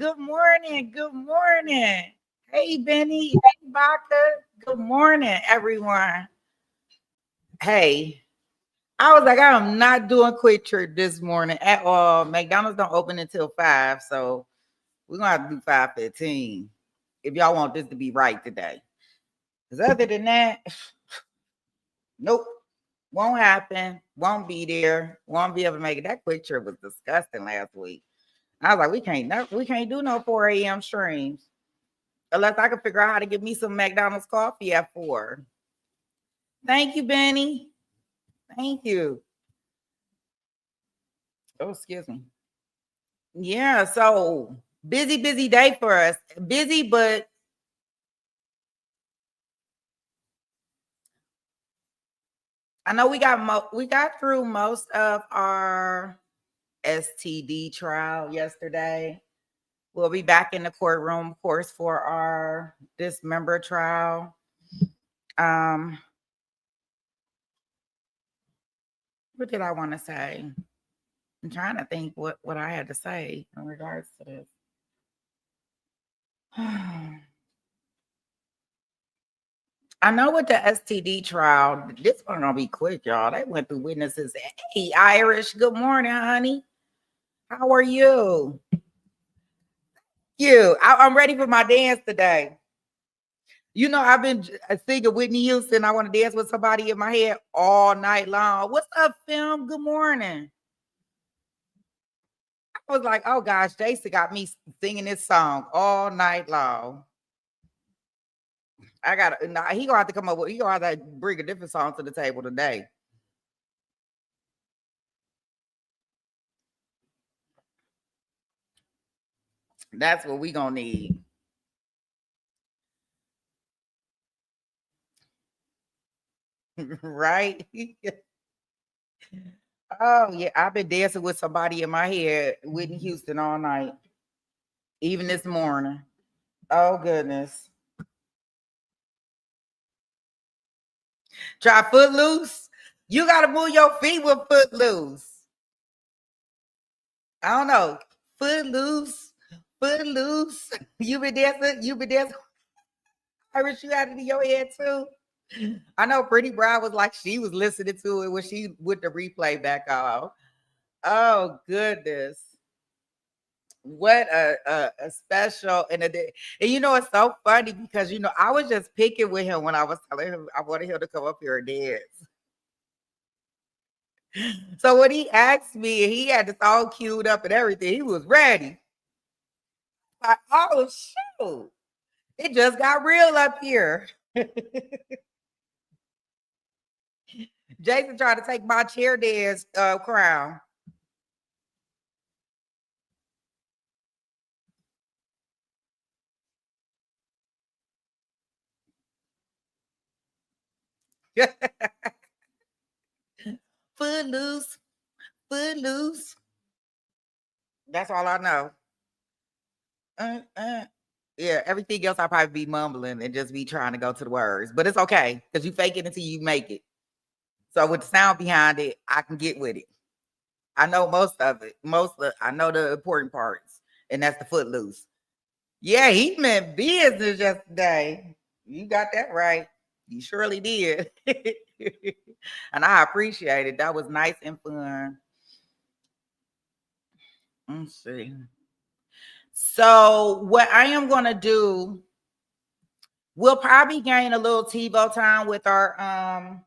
Good morning. Good morning. Hey, Benny. Hey, Baka. Good morning, everyone. Hey, I was like, I am not doing quick trip this morning at all. McDonald's don't open until 5, so we're gonna have to do 5:15 if y'all want this to be right today. Because other than that, nope, won't happen. Won't be there. Won't be able to make it. That quick trip was disgusting last week. I was like, we can't do no 4 a.m. streams unless I can figure out how to get me some McDonald's coffee at 4. Thank you, Benny. Thank you. Oh, excuse me. Yeah, so busy day for us. Busy, but I know we got through most of our STD trial yesterday. We'll be back in the courtroom, of course, for our dismember trial. What did I want to say? I'm trying to think what I had to say in regards to this. I know with the STD trial, this one gonna be quick, y'all. They went through witnesses. Hey, Irish, good morning, honey. How are you? I'm ready for my dance today. You know, I've been singing Whitney Houston. I want to dance with somebody in my head all night long. What's up, film? Good morning. I was like, oh gosh, Jason got me singing this song all night long. He gonna have to come up with, he gonna have to bring a different song to the table today. That's what we gonna need. Right? Oh yeah, I've been dancing with somebody in my head, Whitney Houston, all night, even this morning. Oh goodness. Try Footloose. You gotta move your feet with Footloose. I don't know. Footloose. You been dancing. Irish, you had it in your head too. I know Pretty Brown was like she was listening to it when she with the replay back off. Oh goodness. What a special and a day. And you know, it's so funny because you know, I was just picking with him when I was telling him I wanted him to come up here and dance. So when he asked me, he had the song queued up and everything. He was ready. Like, oh shoot. It just got real up here. Jason tried to take my chair dance crown. Footloose. That's all I know. Yeah, everything else I'll probably be mumbling and just be trying to go to the words. But it's okay because you fake it until you make it. So with the sound behind it, I can get with it. I know most of it. I know the important parts, and that's the Footloose. Yeah, he meant business yesterday. You got that right. You surely did. And I appreciate it. That was nice and fun. Let's see. So what I am going to do, we'll probably gain a little TiVo time with our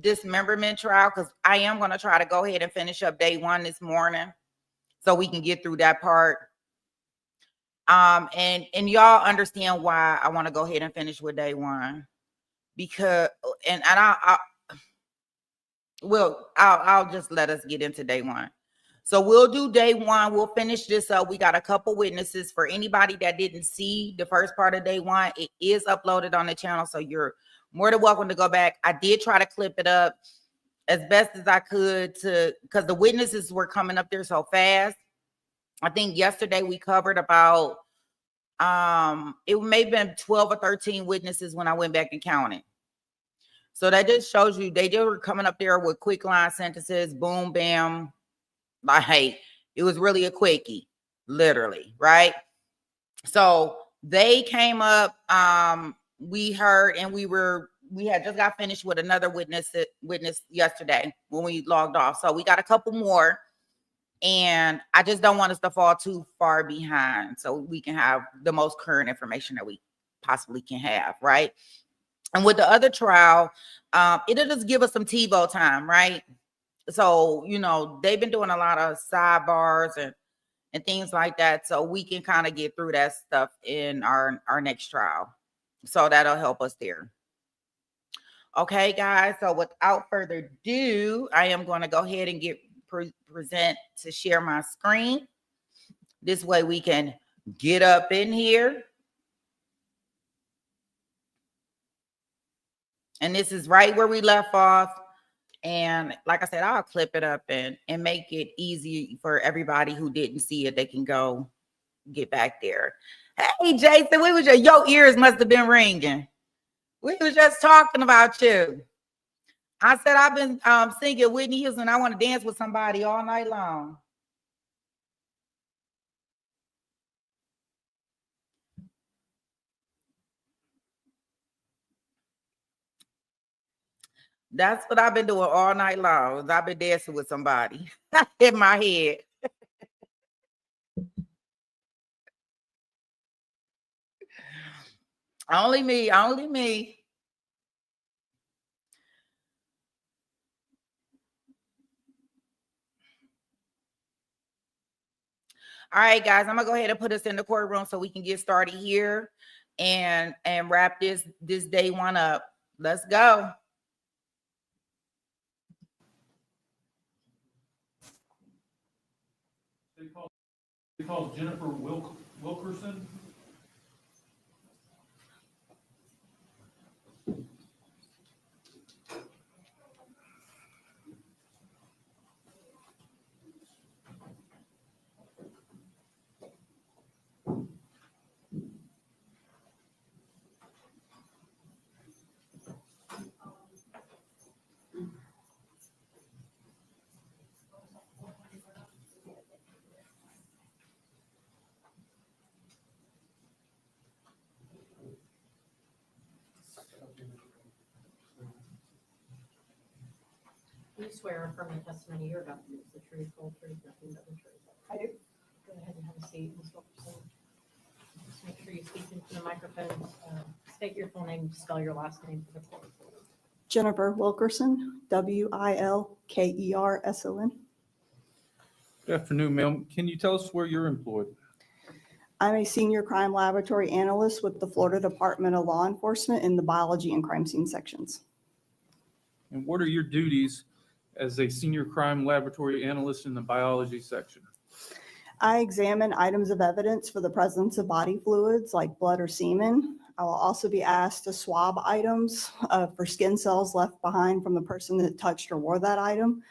dismemberment trial because I am going to try to go ahead and finish up day 1 this morning so we can get through that part. And y'all understand why I want to go ahead and finish with day 1 because I'll just let us get into day 1. So we'll do day 1. We'll finish this up. We got a couple witnesses. For anybody that didn't see the first part of day 1, it is uploaded on the channel. So you're more than welcome to go back. I did try to clip it up as best as I could because the witnesses were coming up there so fast. I think yesterday we covered about, it may have been 12 or 13 witnesses when I went back and counted. So that just shows you they were coming up there with quick line sentences, boom, bam. Like, hey, it was really a quickie. literally, right? So they came up, we heard, and we had just got finished with another witness yesterday when we logged off. So we got a couple more, and I just don't want us to fall too far behind so we can have the most current information that we possibly can have, right? And with the other trial, it'll just give us some TiVo time, right? So, they've been doing a lot of sidebars and things like that, so we can kind of get through that stuff in our next trial. So that'll help us there. Okay, guys, so without further ado, I am going to go ahead and present to share my screen. This way we can get up in here. And this is right where we left off. And like I said, I'll clip it up and make it easy for everybody who didn't see it. They can go get back there. Hey, Jason, your ears must have been ringing. We was just talking about you. I said, I've been singing Whitney Houston. I want to dance with somebody all night long. That's what I've been doing all night long. I've been dancing with somebody in my head. Only me. All right, guys, I'm gonna go ahead and put us in the courtroom so we can get started here and wrap this day one up. Let's go. They call Jennifer Wilkerson. You swear affirm the testimony you're about to give is the truth, whole truth, nothing but the truth. I do. Go ahead and have a seat, Ms. Wilkerson. Just make sure you speak into the microphone. State your full name, spell your last name for the court. Jennifer Wilkerson, Wilkerson. Good afternoon, ma'am. Can you tell us where you're employed? I'm a senior crime laboratory analyst with the Florida Department of Law Enforcement in the biology and crime scene sections. And what are your duties as a senior crime laboratory analyst in the biology section? I examine items of evidence for the presence of body fluids like blood or semen. I will also be asked to swab items for skin cells left behind from the person that touched or wore that item.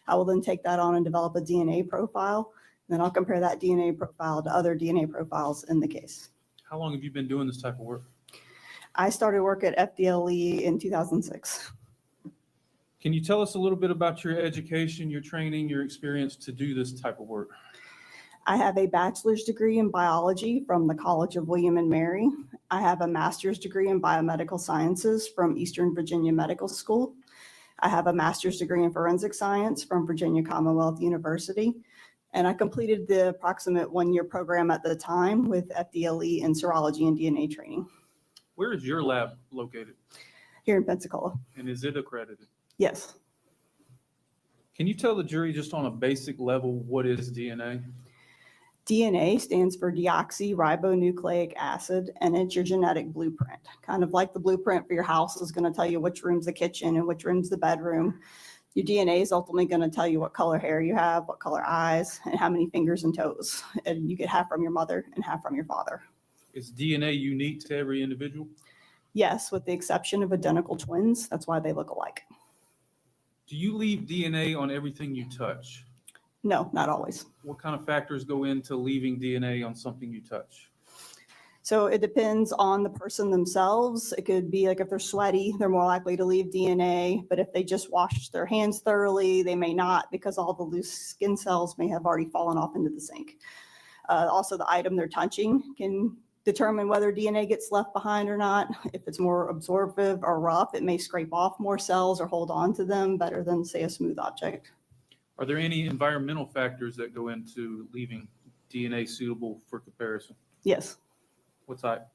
I will then take that on and develop a DNA profile. Then I'll compare that DNA profile to other DNA profiles in the case. How long have you been doing this type of work? I started work at FDLE in 2006. Can you tell us a little bit about your education, your training, your experience to do this type of work? I have a bachelor's degree in biology from the College of William and Mary. I have a master's degree in biomedical sciences from Eastern Virginia Medical School. I have a master's degree in forensic science from Virginia Commonwealth University. And I completed the approximate one-year program at the time with FDLE in serology and DNA training. Where is your lab located? Here in Pensacola. And is it accredited? Yes. Can you tell the jury just on a basic level what is DNA? DNA stands for deoxyribonucleic acid, and it's your genetic blueprint. Kind of like the blueprint for your house is going to tell you which room's the kitchen and which room's the bedroom. Your DNA is ultimately going to tell you what color hair you have, what color eyes, and how many fingers and toes. And you get half from your mother and half from your father. Is DNA unique to every individual? Yes, with the exception of identical twins. That's why they look alike. Do you leave DNA on everything you touch? No, not always. What kind of factors go into leaving DNA on something you touch? So it depends on the person themselves. It could be like if they're sweaty, they're more likely to leave DNA. But if they just wash their hands thoroughly, they may not, because all the loose skin cells may have already fallen off into the sink. Also, the item they're touching can determine whether DNA gets left behind or not. If it's more absorptive or rough, it may scrape off more cells or hold on to them better than, say, a smooth object. Are there any environmental factors that go into leaving DNA suitable for comparison? Yes. What type?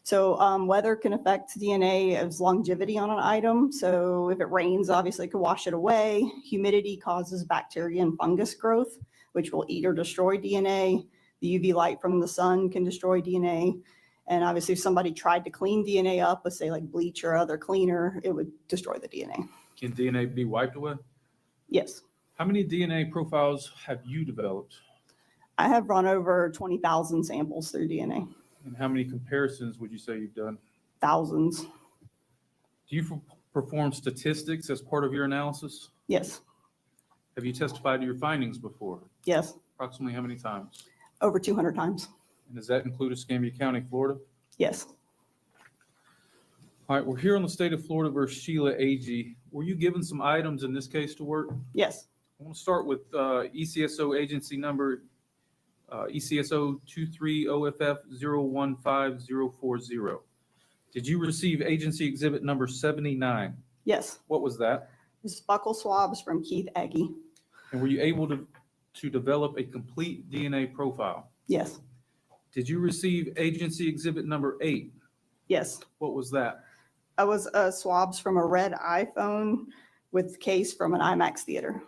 So weather can affect DNA's longevity on an item. So if it rains, obviously it can wash it away. Humidity causes bacteria and fungus growth, which will eat or destroy DNA. The UV light from the sun can destroy DNA. And obviously if somebody tried to clean DNA up with, say, like bleach or other cleaner, it would destroy the DNA. Can DNA be wiped away? Yes. How many DNA profiles have you developed? I have run over 20,000 samples through DNA. And how many comparisons would you say you've done? Thousands. Do you perform statistics as part of your analysis? Yes. Have you testified to your findings before? Yes. Approximately how many times? Over 200 times. And does that include Escambia County, Florida? Yes. All right, we're here on the state of Florida versus Sheila Agee. Were you given some items in this case to work? Yes. I want to start with ECSO agency number ECSO 230FF015040. Did you receive agency exhibit number 79? Yes. What was that? This is buccal swabs from Keith Agee. And were you able to develop a complete DNA profile? Yes. Did you receive agency exhibit number 8? Yes. What was that? I was swabs from a red iPhone with case from an IMAX theater.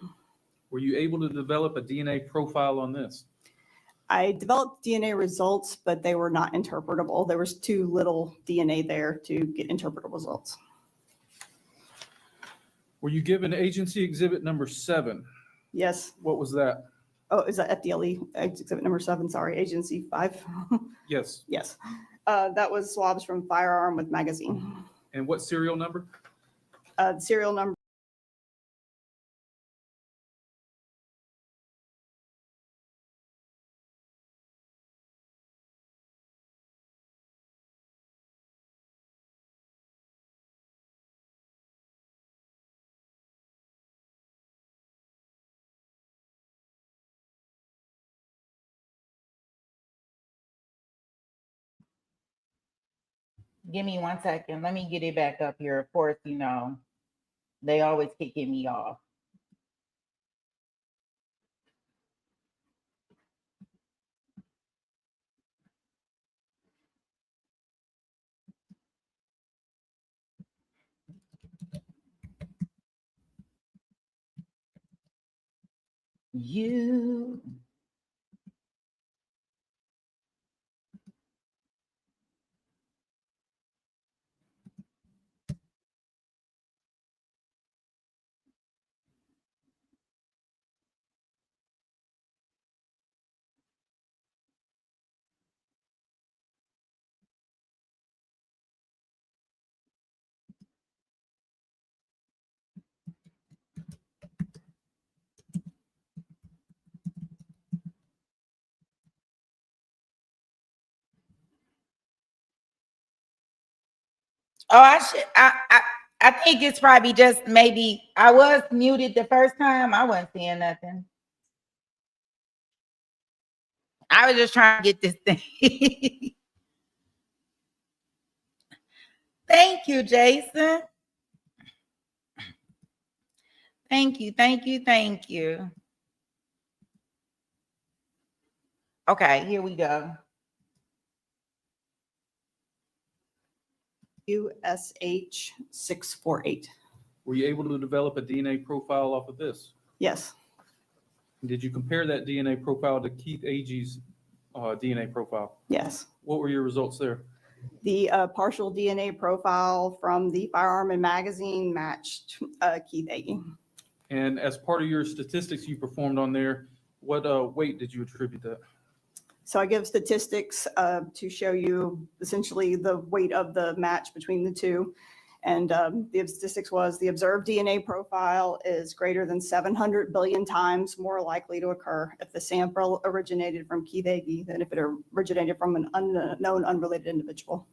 Were you able to develop a DNA profile on this? I developed DNA results, but they were not interpretable. There was too little DNA there to get interpretable results. Were you given agency exhibit number 7? Yes. What was that? Oh, is that FDLE? Exhibit number 7, sorry, agency 5. Yes. Yes. That was swabs from firearm with magazine. And what serial number? The serial number. Give me 1 second. Let me get it back up here. Of course, they always kicking me off. You. Oh, I think it's probably just maybe I was muted the first time. I wasn't seeing nothing. I was just trying to get this thing. Thank you, Jason. Thank you, thank you, thank you. Okay, here we go. USH 648. Were you able to develop a DNA profile off of this? Yes. Did you compare that DNA profile to Keith Agee's DNA profile? Yes. What were your results there? The partial DNA profile from the firearm and magazine matched Keith Agee. And as part of your statistics you performed on there, what weight did you attribute that? So I give statistics to show you essentially the weight of the match between the two. And the statistics was the observed DNA profile is greater than 700 billion times more likely to occur if the sample originated from Keith Agee than if it originated from an unknown, unrelated individual.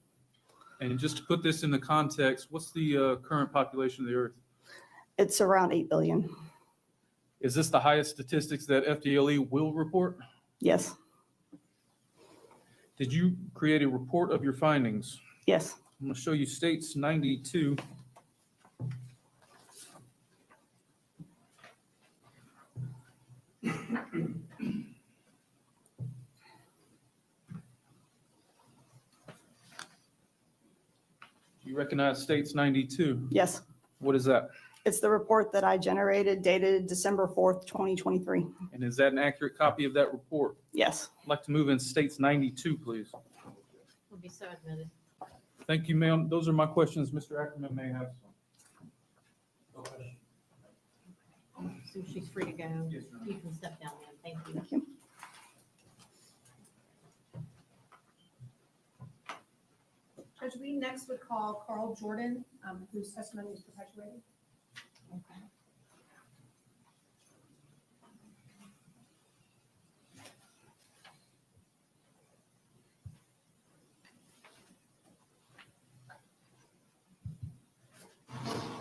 And just to put this into context, what's the current population of the Earth? It's around 8 billion. Is this the highest statistics that FDLE will report? Yes. Did you create a report of your findings? Yes. I'm going to show you states 92. Do you recognize states 92? Yes. What is that? It's the report that I generated dated December 4th, 2023. And is that an accurate copy of that report? Yes. I'd like to move in states 92, please. Will be so admitted. Thank you, ma'am. Those are my questions. Mr. Ackerman may have some. So she's free to go. Yes, ma'am. You can step down, ma'am. Thank you. Thank you. Judge, we next would call Carl Jordan, whose testimony is perpetuated. Okay.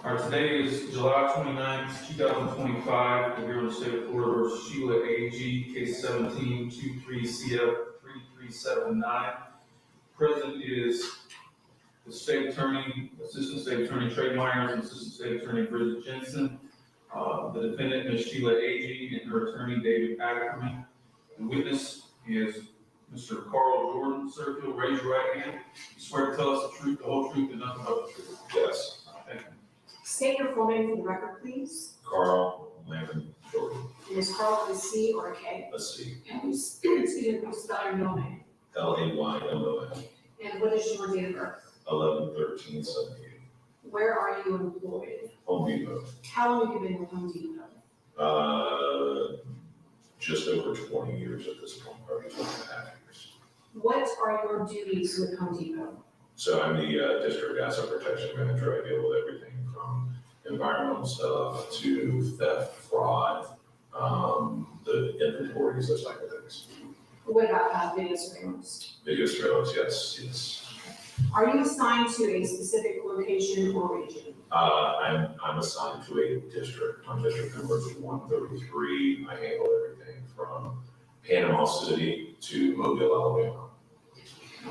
All right, today is July 29th, 2025. We're here in the state of Florida versus Sheila Agee, case 17-23CF-3379. Present is the state attorney, assistant state attorney Trey Myers, and assistant state attorney Bridget Jensen. The defendant, Ms. Sheila Agee, and her attorney, David Ackerman. The witness is Mr. Carl Jordan. Sir, if you'll raise your right hand. You swear to tell us the truth, the whole truth, and nothing but the truth? Yes. Thank you. State your full name for the record, please. Carl Landon Jordan, And is Carl with a C or a K? let's see, And please, excuse me, please spell your middle name. Laymon, And what is your date of birth? 11/13/78, Where are you employed? Home Depot. How long have you been with Home Depot? Just over 20 years at this point, probably 2.5 years. What are your duties with Home Depot? So I'm the district asset protection manager. I deal with everything from environmental stuff to theft, fraud, the inventories, those type of things. What about video surveillance? Video surveillance, yes. Are you assigned to a specific location or region? I'm assigned to a district. I'm district number 133. I handle everything from Panama City to Mobile, Alabama.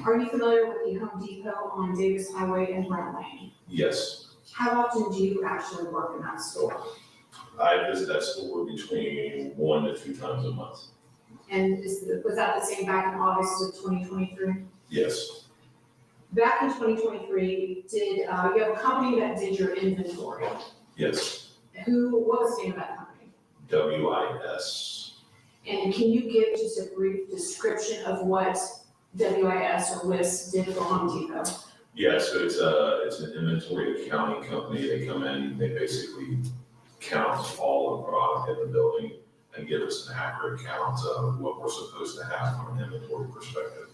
Are you familiar with the Home Depot on Davis Highway and Brent Lane? Yes. How often do you actually work in that store? I visit that store between 1 to 2 times a month. And was that the same back in August of 2023? Yes. Back in 2023, you have a company that did your inventory? Yes. What was the name of that company? WIS. And can you give just a brief description of what WIS or WIS did for Home Depot? Yeah, so it's an inventory accounting company. They come in, they basically count all the product in the building and give us an accurate count of what we're supposed to have from an inventory perspective.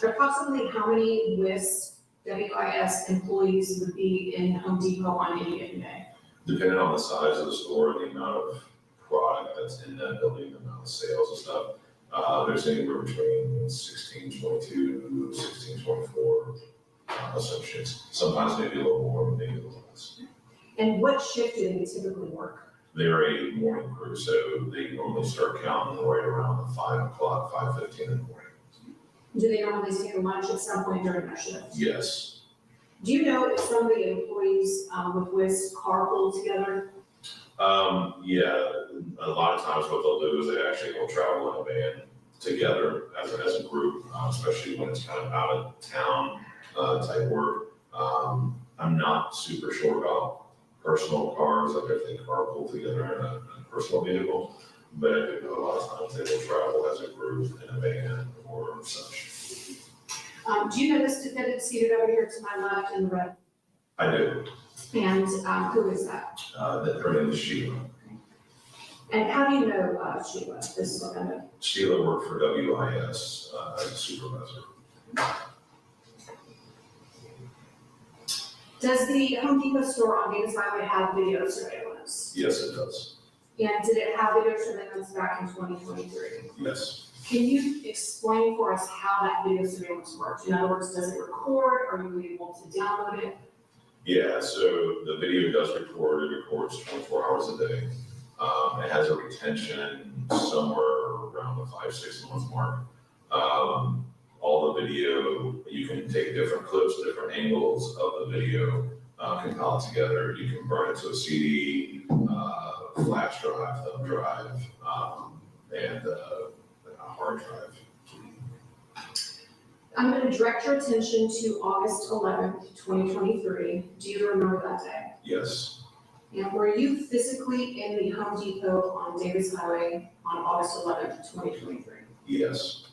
Approximately how many WIS employees would be in Home Depot on any given day? Depending on the size of the store and the amount of product that's in that building, the amount of sales and stuff, there's anywhere between 1622, 1624 associates. Sometimes maybe a little more, maybe a little less. And what shift do they typically work? They're a morning crew, so they normally start counting right around 5 o'clock, 5:15 in the morning. Do they normally take a lunch at some point during their shift? Yes. Do you know if some of the employees with WIS carpool together? Yeah, a lot of times what they'll do is they actually will travel in a van together as a group, especially when it's kind of out of town type work. I'm not super sure about personal cars, like if they carpool together in a personal vehicle, but I do know a lot of times they will travel as a group in a van or such. Do you know this defendant seated over here to my left in the red? I do. And who is that? Her name is Sheila. And how do you know Sheila, this defendant? Sheila worked for WIS as a supervisor. Does the Home Depot store on Davis Highway have video surveillance? Yes, it does. And did it have video surveillance back in 2023? Yes. Can you explain for us how that video surveillance works? In other words, does it record? Are you able to download it? Yeah, so the video does record. It records 24 hours a day. It has a retention somewhere around the 5-6 month mark. all the video, you can take different clips, different angles of the video, compile it together. You can burn it to a CD, flash drive, thumb drive, and a hard drive. I'm going to direct your attention to August 11th, 2023. Do you remember that day? Yes, And were you physically in the Home Depot on Davis Highway on August 11th, 2023? yes.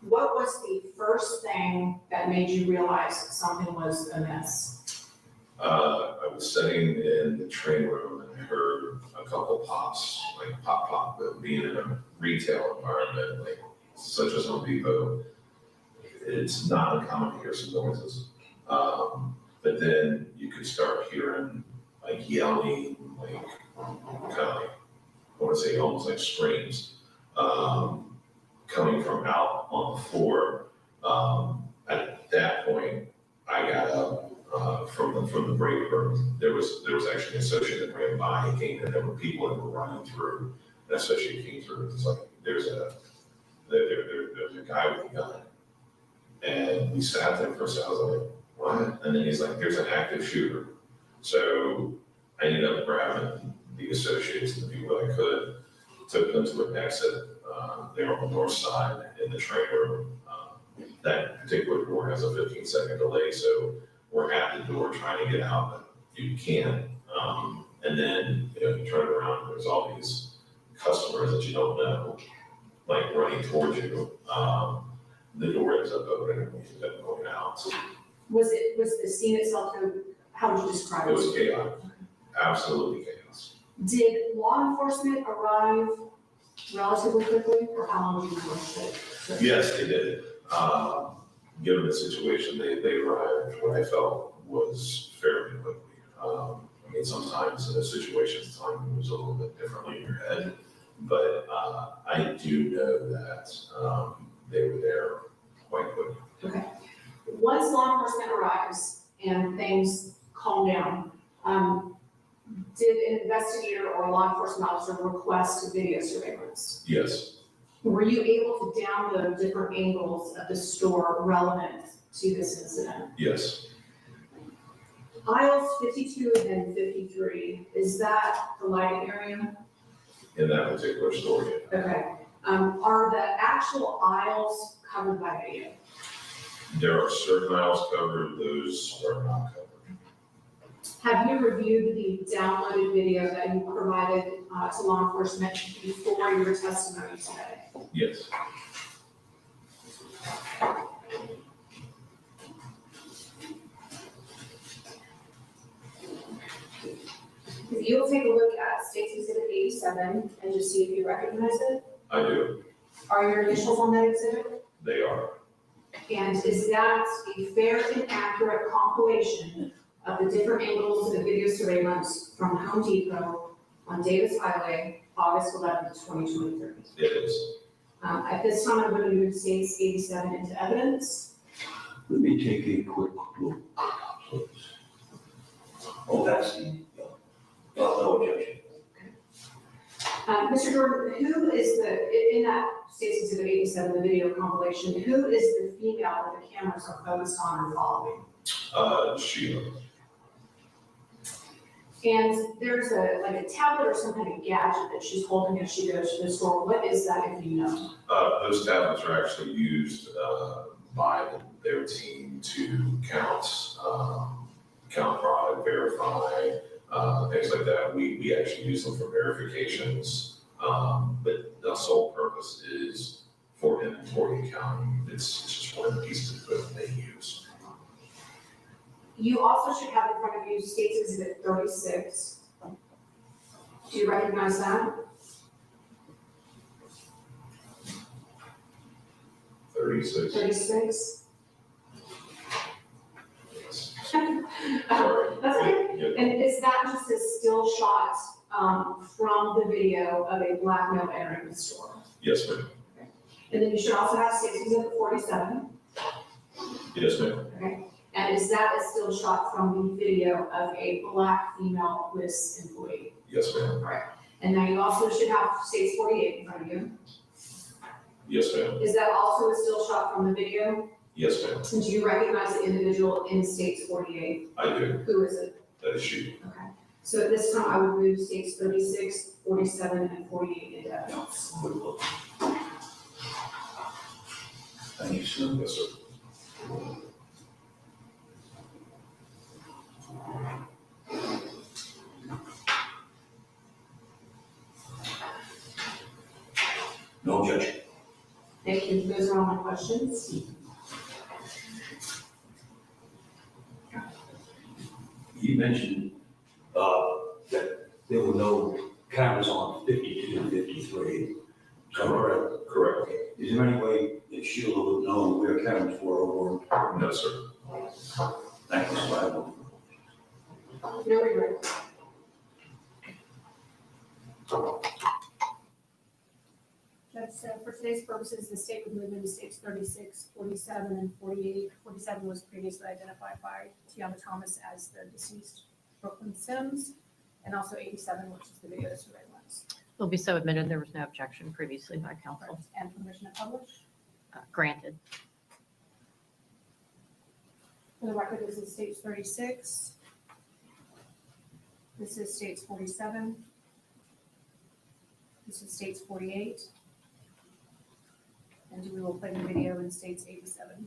What was the first thing that made you realize something was amiss? I was sitting in the train room and I heard a couple pops, like pop, pop, but being in a retail environment, like such as Home Depot, it's not uncommon to hear some noises. But then you could start hearing like yelling, like kind of like, I want to say almost like screams, coming from out on the floor. At that point, I got up from the break room. There was actually an associate that ran by. He came and there were people that were running through. An associate came through. It's like there's a guy with a gun. And we sat there for a second. I was like, what? And then he's like, there's an active shooter. So I ended up grabbing the associates and the people that I could, took them to an exit there on the north side in the train room. That particular door has a 15-second delay, so we're at the door trying to get out, but you can't. And then you turn around, there's all these customers that you don't know, like running towards you. The door ends up opening and we end up going out. Was the scene itself, how would you describe it? It was chaotic, absolutely chaos. Did law enforcement arrive relatively quickly, or how long did you think it? Yes, they did. Given the situation, they arrived what I felt was fairly quickly. I mean, sometimes in a situation, time moves a little bit differently in your head, but I do know that they were there quite quickly. Okay. Once law enforcement arrives and things calm down, did an investigator or law enforcement officer request video surveillance? Yes, Were you able to download different angles of the store relevant to this incident? yes, Aisles 52 and 53, is that the lighting area? in that particular story. Okay. Are the actual aisles covered by video? There are certain aisles covered, those are not covered. Have you reviewed the downloaded video that you provided to law enforcement before your testimony today? Yes, If you'll take a look at State's Exhibit 87 and just see if you recognize it. I do. Are your initials on that exhibit? They are. And is that a fair and accurate compilation of the different angles of the video surveillance from Home Depot on Davis Highway, August 11th, 2023? It is. At this time, I'm going to move State's 87 into evidence. Let me take a quick look, please. Oh, that's the, no objection. Mr. Jordan, who is in that State's Exhibit 87, the video compilation, who is the female that the cameras are focused on or following? Sheila. And there's a tablet or some kind of gadget that she's holding as she goes to the store. What is that, if you know? Those tablets are actually used by their team to count product, verify, things like that. We actually use them for verifications, but the sole purpose is for inventory accounting. It's just one of the pieces of equipment they use. You also should have in front of you State's Exhibit 36. Do you recognize that? 36. 36? Yes. That's okay. Yeah. And is that just a still shot from the video of a black male entering the store? Yes, ma'am. And then you should also have State's Exhibit 47. Yes, ma'am. Okay. And is that a still shot from the video of a black female WIS employee? Yes, ma'am. And now you also should have State's 48 in front of you. Yes, ma'am. Is that also a still shot from the video? Yes, ma'am, And do you recognize the individual in states 48? I do. Who is it? That is she. Okay. So at this time, I would move states 36, 47, and 48 into evidence. Good look. Thank you, sir. Yes, sir. No objection. Thank you. Those are all my questions. You mentioned, that there were no cameras on 52 and 53. Is that correct? Correct. Is there any way that Sheila would know where cameras were over? No, sir. Thank you, sir. No regret. Judge, so for today's purposes, the state would move into states 36, 47, and 48. 47 was previously identified by Tiana Thomas as the deceased Brooklyn Sims, and also 87, which is the video surveillance. Will be so admitted. There was no objection previously by counsel. And permission to publish. Granted. For the record, this is states 36. This is states 47. This is states 48. And we will play the video in states 87.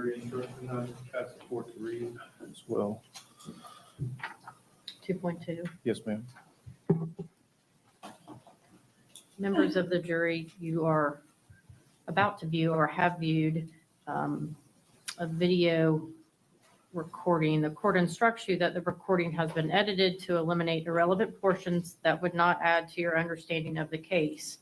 very interesting. I ask the court to read as well. 2.2. Yes, ma'am. Members of the jury, you are about to view or have viewed a video recording. The court instructs you that the recording has been edited to eliminate irrelevant portions that would not add to your understanding of the case.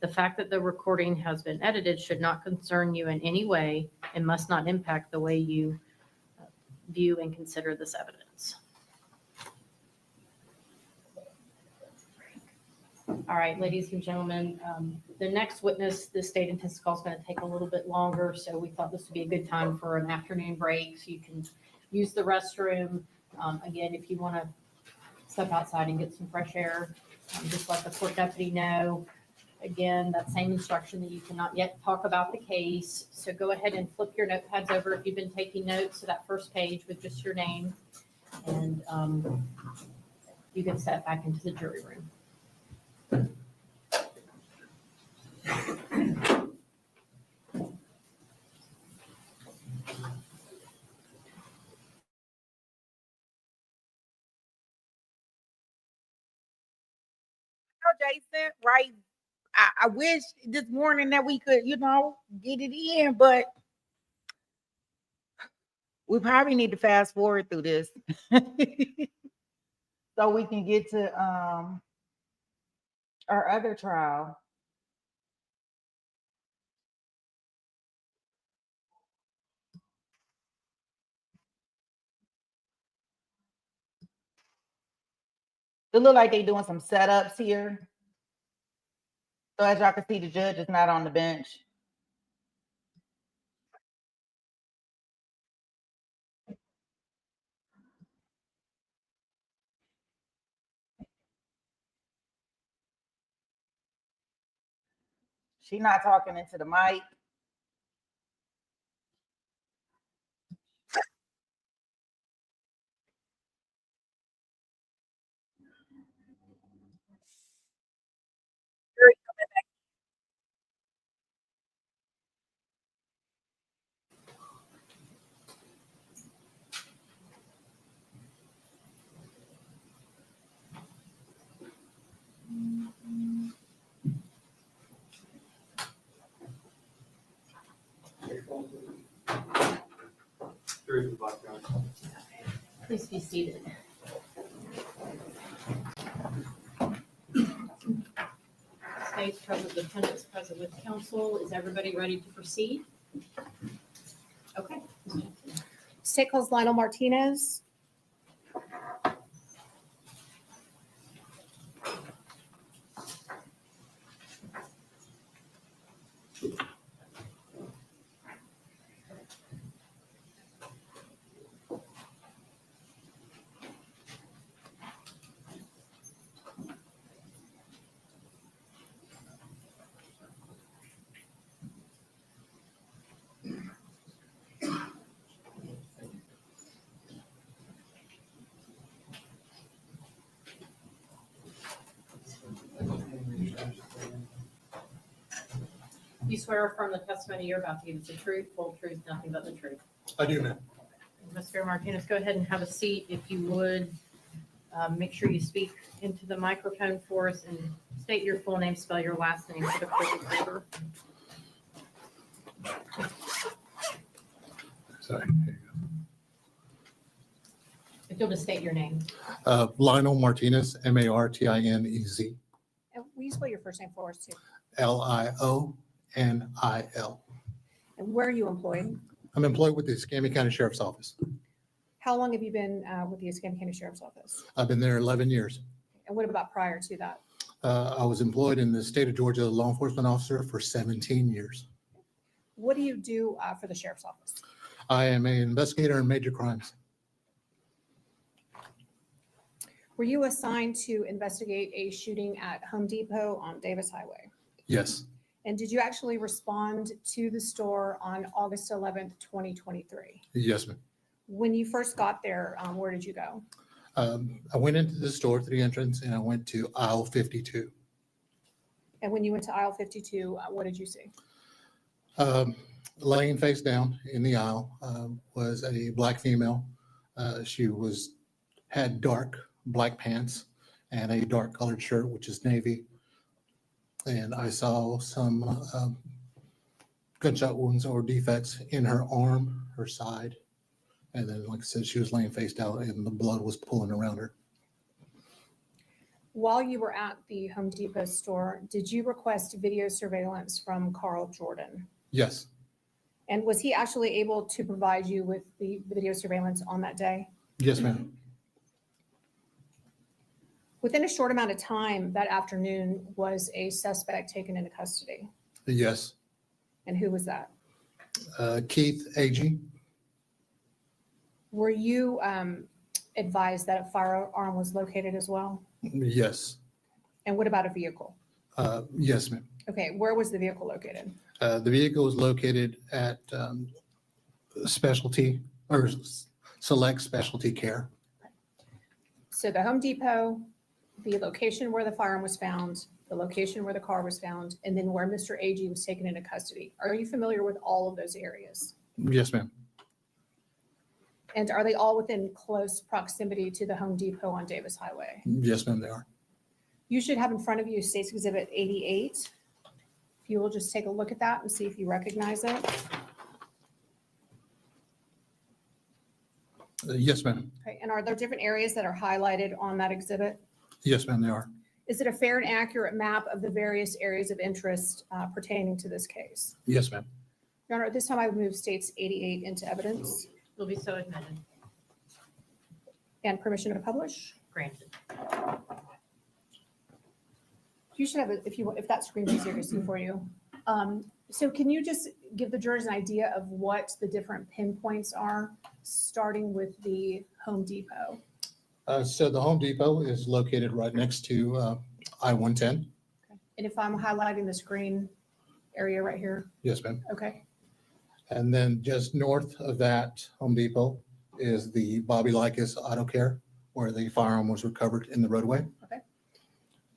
The fact that the recording has been edited should not concern you in any way and must not impact the way you view and consider this evidence. All right, ladies and gentlemen, the next witness, the state intends call is going to take a little bit longer, so we thought this would be a good time for an afternoon break so you can use the restroom. Again, if you want to step outside and get some fresh air, just let the court deputy know. Again, that same instruction that you cannot yet talk about the case. So go ahead and flip your notepads over if you've been taking notes to that first page with just your name. And you can step back into the jury room. Jason, right? I wish this morning that we could, get it in, but we probably need to fast forward through this so we can get to our other trial. It look like they doing some setups here. So as y'all can see, the judge is not on the bench. She's not talking into the mic. Please be seated. State's present, defendants present with counsel. Is everybody ready to proceed? Okay. State calls Lionel Martinez. You swear or affirm the testimony you're about to give is the truth, full truth, nothing but the truth. I do, ma'am. Mr. Martinez, go ahead and have a seat if you would. Make sure you speak into the microphone for us and state your full name, spell your last name for the court recorder. Sorry. If you'll just state your name. Lionel Martinez, Martinez. And will you spell your first name for us too? Lionil. And where are you employed? I'm employed with the Escambia County Sheriff's Office. How long have you been with the Escambia County Sheriff's Office? I've been there 11 years. And what about prior to that? I was employed in the state of Georgia, as a law enforcement officer for 17 years. What do you do for the Sheriff's Office? I am an investigator in major crimes. Were you assigned to investigate a shooting at Home Depot on Davis Highway? Yes, And did you actually respond to the store on August 11th, 2023? yes, ma'am. When you first got there, where did you go? I went into the store through the entrance and I went to aisle 52. And when you went to aisle 52, what did you see? Laying face down in the aisle was a black female. She had dark black pants and a dark colored shirt, which is navy. And I saw some gunshot wounds or defects in her arm, her side. And then, like I said, she was laying face down and the blood was pooling around her. While you were at the Home Depot store, did you request video surveillance from Carl Jordan? Yes, And was he actually able to provide you with the video surveillance on that day? yes, ma'am. Within a short amount of time that afternoon, was a suspect taken into custody? Yes. And who was that? Keith Agee. Were you advised that a firearm was located as well? Yes. And what about a vehicle? Yes, ma'am. Okay, where was the vehicle located? The vehicle was located at specialty or select specialty care. So the Home Depot, the location where the firearm was found, the location where the car was found, and then where Mr. Agee was taken into custody. Are you familiar with all of those areas? Yes, ma'am. And are they all within close proximity to the Home Depot on Davis Highway? Yes, ma'am, they are. You should have in front of you State's Exhibit 88. If you will just take a look at that and see if you recognize it. Yes, ma'am. Okay, and are there different areas that are highlighted on that exhibit? Yes, ma'am, they are. Is it a fair and accurate map of the various areas of interest pertaining to this case? Yes, ma'am. Your Honor, at this time I would move States 88 into evidence Will be so admitted. and permission to publish. Granted. You should have, if that screen's easier to see for you. So can you just give the jurors an idea of what the different pinpoints are, starting with the Home Depot? So the Home Depot is located right next to I-110. And if I'm highlighting the screen area right here, Yes, ma'am. okay. And then just north of that Home Depot is the Bobby Likas Auto Care, where the firearm was recovered in the roadway. Okay.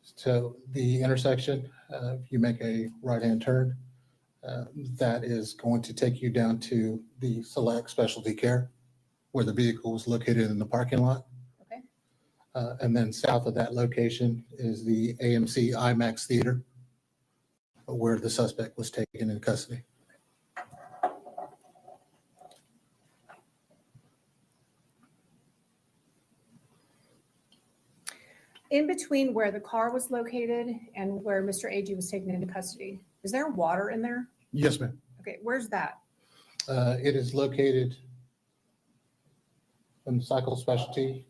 So the intersection, if you make a right-hand turn, that is going to take you down to the select specialty care, where the vehicle was located in the parking lot. Okay. And then south of that location is the AMC IMAX Theater, where the suspect was taken into custody. In between where the car was located and where Mr. Agee was taken into custody, is there water in there? Yes, ma'am. Okay, where's that? It is located in Cycle Specialty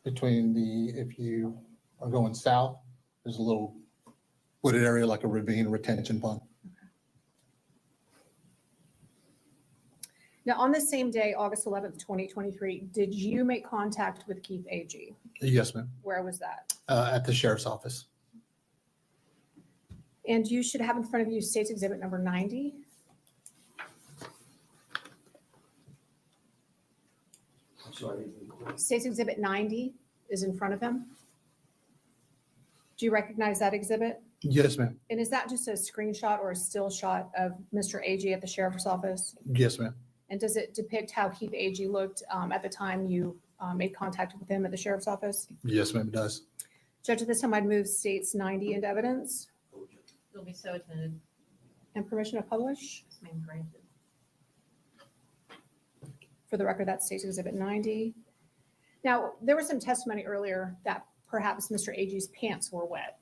between if you are going south, there's a little wooded area like a ravine retention pond. Now, on the same day, August 11th, 2023, did you make contact with Keith Agee? Yes, ma'am. Where was that? At the sheriff's office. And you should have in front of you State's Exhibit number 90. I'm sorry. State's Exhibit 90 is in front of him. Do you recognize that exhibit? Yes, ma'am. And is that just a screenshot or a still shot of Mr. Agee at the sheriff's office? Yes, ma'am. And does it depict how Keith Agee looked at the time you made contact with him at the sheriff's office? Yes, ma'am, it does. Judge, at this time, I'd move States 90 into evidence Will be so admitted. and permission to publish. Yes, ma'am, granted. For the record, that's State's Exhibit 90. Now, there was some testimony earlier that perhaps Mr. Agee's pants were wet.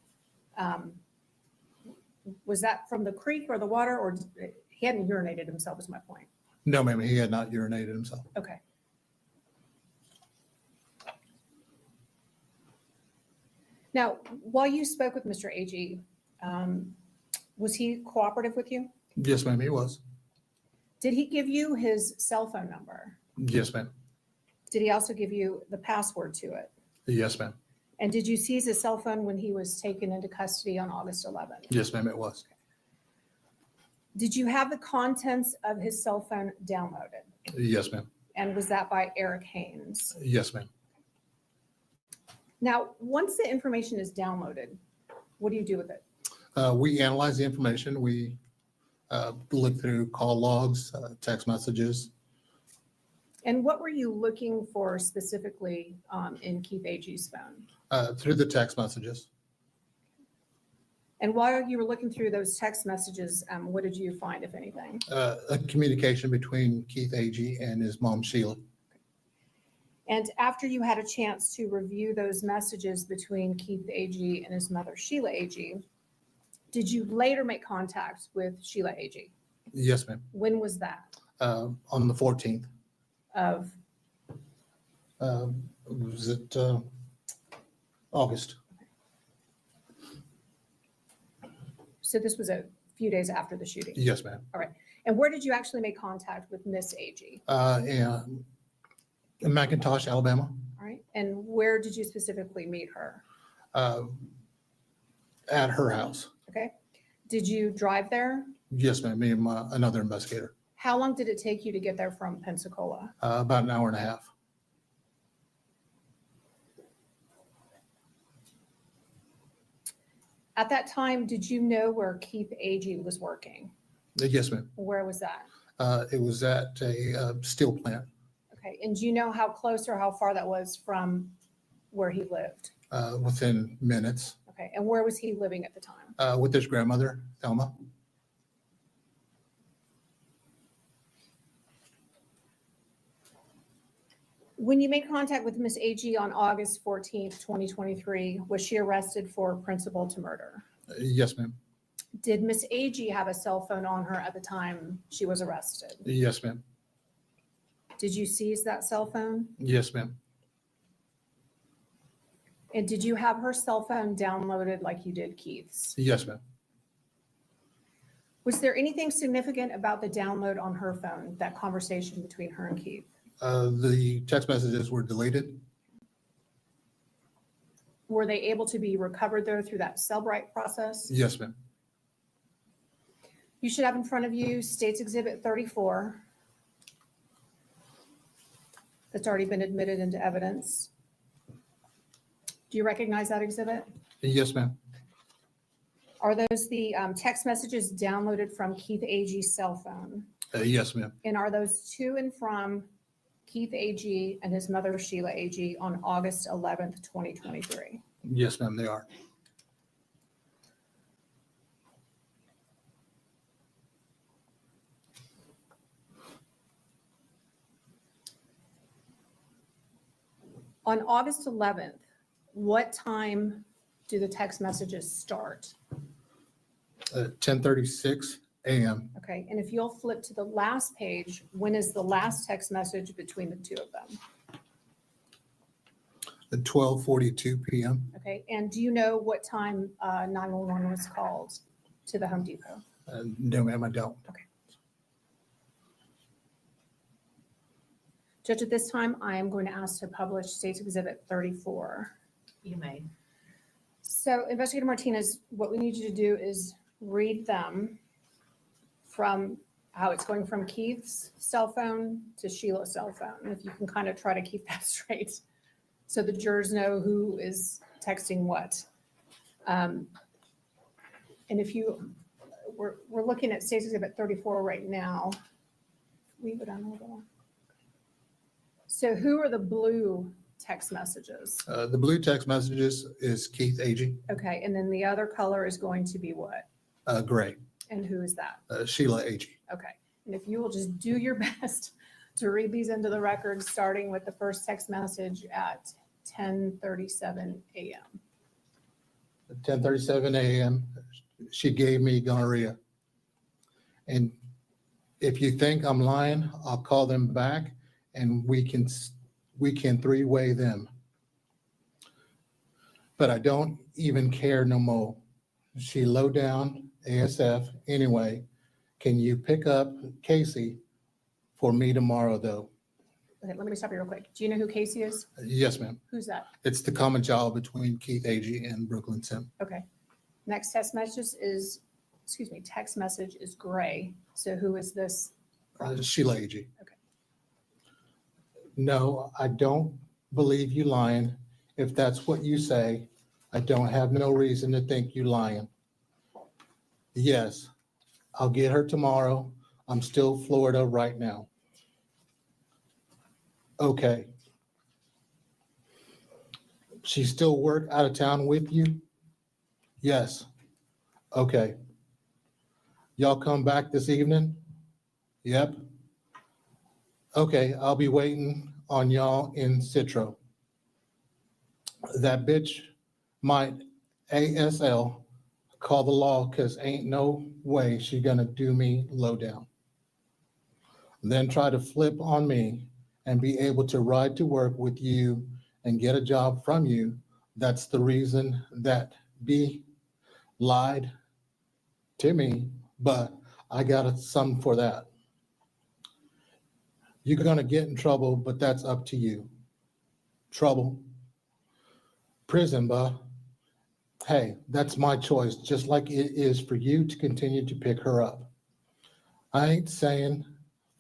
Was that from the creek or the water, or he hadn't urinated himself, is my point? No, ma'am, he had not urinated himself. Okay. Now, while you spoke with Mr. Agee, was he cooperative with you? Yes, ma'am, he was. Did he give you his cell phone number? Yes, ma'am. Did he also give you the password to it? Yes, ma'am. And did you seize his cell phone when he was taken into custody on August 11th? Yes, ma'am, it was. Did you have the contents of his cell phone downloaded? Yes, ma'am. And was that by Eric Haynes? Yes, ma'am. Now, once the information is downloaded, what do you do with it? We analyze the information. We look through call logs, text messages, And what were you looking for specifically in Keith Agee's phone? through the text messages. And while you were looking through those text messages, what did you find, if anything? A communication between Keith Agee and his mom, Sheila. And after you had a chance to review those messages between Keith Agee and his mother, Sheila Agee, did you later make contact with Sheila Agee? Yes, ma'am. When was that? On the 14th. Of, Was it August? so this was a few days after the shooting. Yes, ma'am. And where did you actually make contact with Miss Agee? In McIntosh, Alabama. All right. And where did you specifically meet her? At her house. Okay. Did you drive there? Yes, ma'am. Me and another investigator. How long did it take you to get there from Pensacola? About an hour and a half. At that time, did you know where Keith Agee was working? Yes, ma'am. Where was that? It was at a steel plant Okay. And do you know how close or how far that was from where he lived? within minutes Okay. And where was he living at the time? with his grandmother, Thelma. When you made contact with Miss Agee on August 14th, 2023, was she arrested for principal to murder? Yes, ma'am. Did Miss Agee have a cell phone on her at the time she was arrested? Yes, ma'am. Did you seize that cell phone? Yes, ma'am. And did you have her cell phone downloaded like you did Keith's? Yes, ma'am. Was there anything significant about the download on her phone, that conversation between her and Keith? The text messages were deleted. Were they able to be recovered though through that Cellbrite process? Yes, ma'am. You should have in front of you State's Exhibit 34. That's already been admitted into evidence. Do you recognize that exhibit? Yes, ma'am. Are those the text messages downloaded from Keith Agee's cell phone? Yes, ma'am. And are those to and from Keith Agee and his mother Sheila Agee on August 11th, 2023? Yes, ma'am, they are. On August 11th, what time do the text messages start? 10:36 a.m. Okay, and if you'll flip to the last page, when is the last text message between the two of them? at 12:42 p.m. Okay, and do you know what time 911 was called to the Home Depot? No, ma'am, I don't. Judge, at this time, I am going to ask to publish State's Exhibit 34. You may. So Investigator Martinez, what we need you to do is read them from how it's going from Keith's cell phone to Sheila's cell phone. And if you can kind of try to keep that straight so the jurors know who is texting what. And if you, we're looking at State's Exhibit 34 right now. We go down a little. So who are the blue text messages? The blue text messages is Keith Agee, Okay, and then the other color is going to be what? gray, And who is that? Sheila Agee. Okay, and if you will just do your best to read these into the record, starting with the first text message at 10:37 a.m. At 10:37 a.m., she gave me gonorrhea. And if you think I'm lying, I'll call them back and we can three-way them. But I don't even care no more. She low down ASF anyway. Can you pick up Casey for me tomorrow though? Okay, let me stop you real quick. Do you know who Casey is? Yes, ma'am. Who's that? It's the common child between Keith Agee and Brooklyn Sim. Okay. Next text message is, text message is gray. So who is this from? Sheila Agee. Okay. No, I don't believe you lying. If that's what you say, I don't have no reason to think you lying. Yes, I'll get her tomorrow. I'm still Florida right now. Okay. She still work out of town with you? Yes. Okay. Y'all come back this evening? Yep. Okay, I'll be waiting on y'all in Citro. That bitch might ASL call the law because ain't no way she gonna do me low down. Then try to flip on me and be able to ride to work with you and get a job from you. That's the reason that B lied to me, but I got something for that. You're gonna get in trouble, but that's up to you. Trouble. Prison, bah. Hey, that's my choice, just like it is for you to continue to pick her up. I ain't saying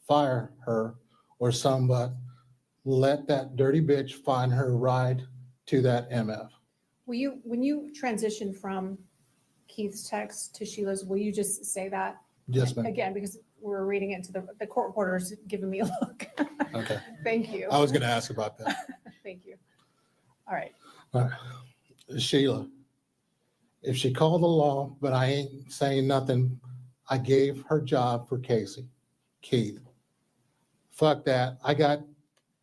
fire her or some, but let that dirty bitch find her ride to that MF. When you transition from Keith's text to Sheila's, will you just say that? Yes, ma'am. Again, because we're reading it into the court reporter's giving me a look. Okay. Thank you. I was gonna ask about that. Thank you. All right. Sheila, if she called the law, but I ain't saying nothing, I gave her job for Casey. Keith. Fuck that. I got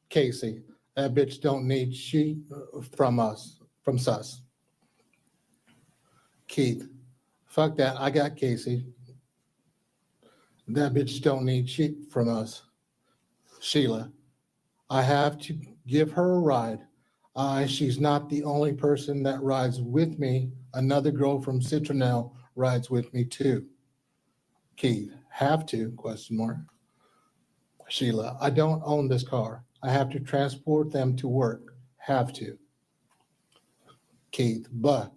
Casey. That bitch don't need shit from us, from sus. Keith. Fuck that. I got Casey. That bitch don't need shit from us. Sheila. I have to give her a ride. She's not the only person that rides with me. Another girl from Citronelle rides with me too. Keith, have to, question mark. Sheila, I don't own this car. I have to transport them to work. Have to. Keith, but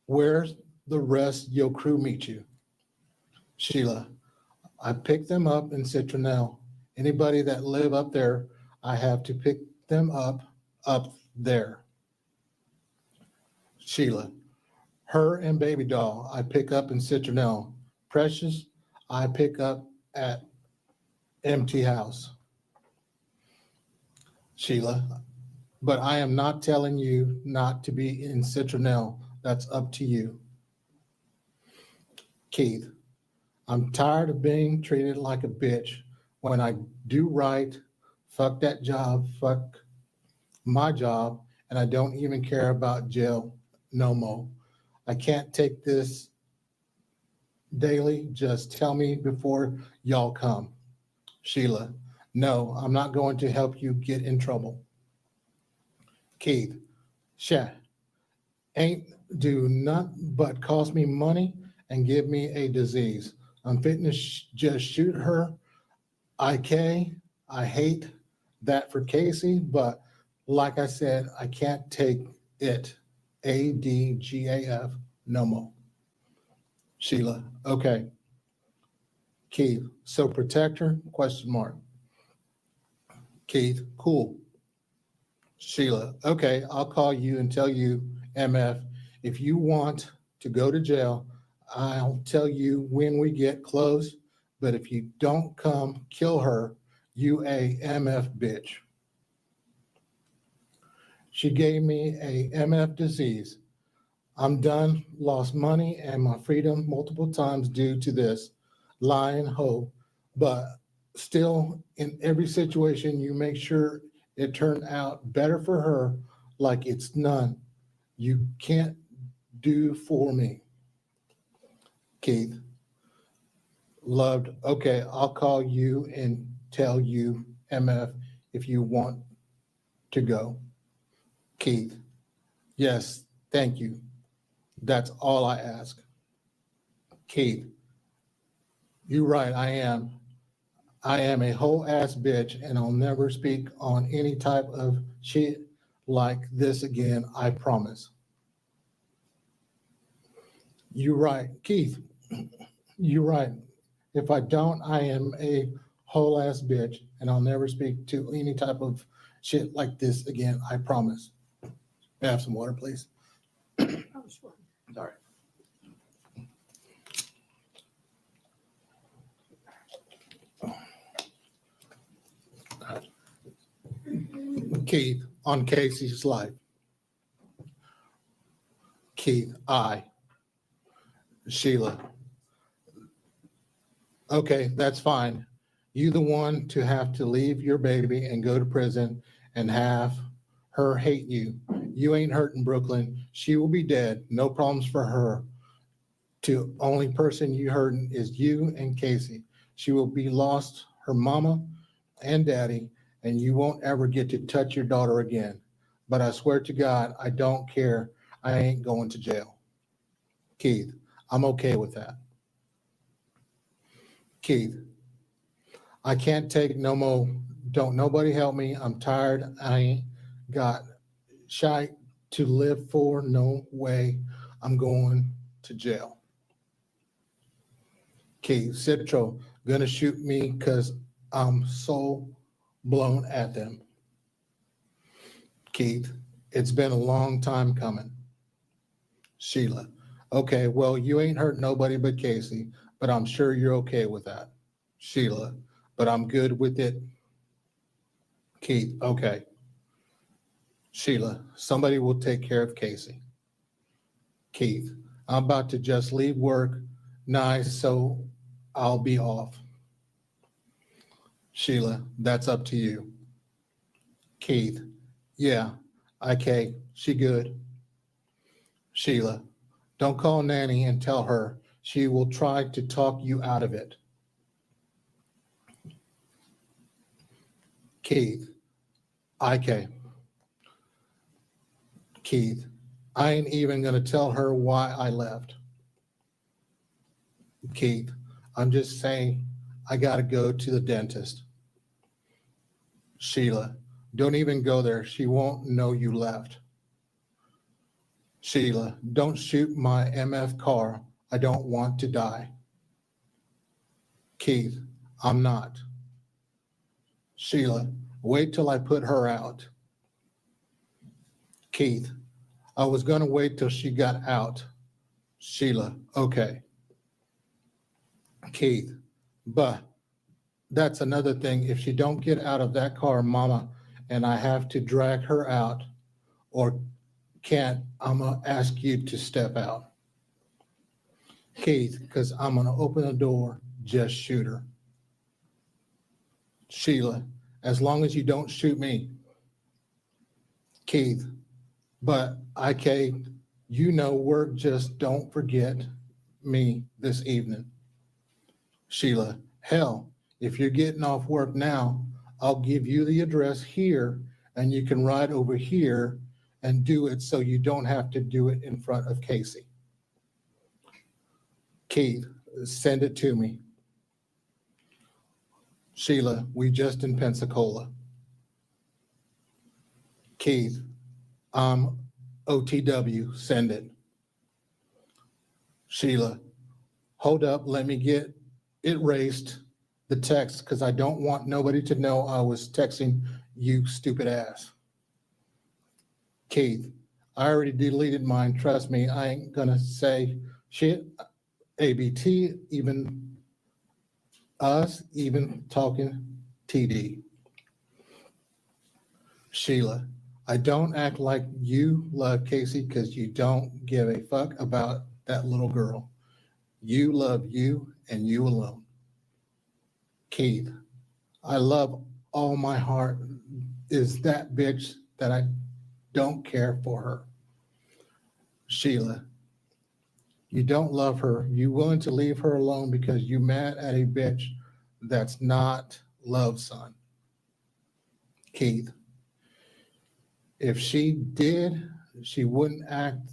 where's the rest of your crew meet you? Sheila, I pick them up in Citronelle. Anybody that live up there, I have to pick them up there. Sheila, her and baby doll, I pick up in Citronelle. Precious, I pick up at empty house. Sheila, but I am not telling you not to be in Citronelle. That's up to you. Keith, I'm tired of being treated like a bitch. When I do right, fuck that job, fuck my job, and I don't even care about jail no more. I can't take this daily. Just tell me before y'all come. Sheila, no, I'm not going to help you get in trouble. Keith, ain't do nothing but cost me money and give me a disease. I'm fitting to just shoot her. I hate that for Casey, but like I said, I can't take it. ADGAF, no more. Sheila, okay. Keith, so protect her, question mark. Keith, cool. Sheila, okay, I'll call you and tell you, MF, if you want to go to jail, I'll tell you when we get close, but if you don't come, kill her, you a MF bitch. She gave me a MF disease. I'm done, lost money and my freedom multiple times due to this lying hoe, but still in every situation, you make sure it turned out better for her like it's none you can't do for me. Keith, loved, okay, I'll call you and tell you, MF, if you want to go. Keith, yes, thank you. That's all I ask. Keith, you're right, I am. I am a whole ass bitch and I'll never speak on any type of shit like this again, I promise. You're right, Keith, you're right. If I don't, I am a whole ass bitch and I'll never speak to any type of shit like this again, I promise. May I have some water, please? Oh, sure. Sorry. Keith, on Casey's life. Keith, I. Sheila. Okay, that's fine. You the one to have to leave your baby and go to prison and have her hate you. You ain't hurting Brooklyn. She will be dead. No problems for her. To only person you hurting is you and Casey. She will be lost her mama and daddy, and you won't ever get to touch your daughter again. But I swear to God, I don't care. I ain't going to jail. Keith, I'm okay with that. Keith, I can't take no more. Don't nobody help me. I'm tired. I ain't got shy to live for. No way. I'm going to jail. Keith, Citro, gonna shoot me because I'm so blown at them. Keith, it's been a long time coming. Sheila, okay, well, you ain't hurt nobody but Casey, but I'm sure you're okay with that. Sheila, but I'm good with it. Keith, okay. Sheila, somebody will take care of Casey. Keith, I'm about to just leave work. Nice, so I'll be off. Sheila, that's up to you. Keith, yeah, okay, she good. Sheila, don't call Nanny and tell her. She will try to talk you out of it. Keith, okay. Keith, I ain't even gonna tell her why I left. Keith, I'm just saying I gotta go to the dentist. Sheila, don't even go there. She won't know you left. Sheila, don't shoot my MF car. I don't want to die. Keith, I'm not. Sheila, wait till I put her out. Keith, I was gonna wait till she got out. Sheila, okay. Keith, but that's another thing. If she don't get out of that car, Mama, and I have to drag her out or can't, I'm gonna ask you to step out. Keith, because I'm gonna open the door, just shoot her. Sheila, as long as you don't shoot me. Keith, but okay, you know work, just don't forget me this evening. Sheila, hell, if you're getting off work now, I'll give you the address here and you can ride over here and do it so you don't have to do it in front of Casey. Keith, send it to me. Sheila, we just in Pensacola. Keith, OTW, send it. Sheila, hold up, let me get it erased, the text, because I don't want nobody to know I was texting you stupid ass. Keith, I already deleted mine, trust me, I ain't gonna say shit. ABT, even us, even talking TD. Sheila, I don't act like you love Casey because you don't give a fuck about that little girl. You love you and you alone. Keith, I love all my heart is that bitch that I don't care for her. Sheila, you don't love her. You willing to leave her alone because you mad at a bitch that's not love, son. Keith, if she did, she wouldn't act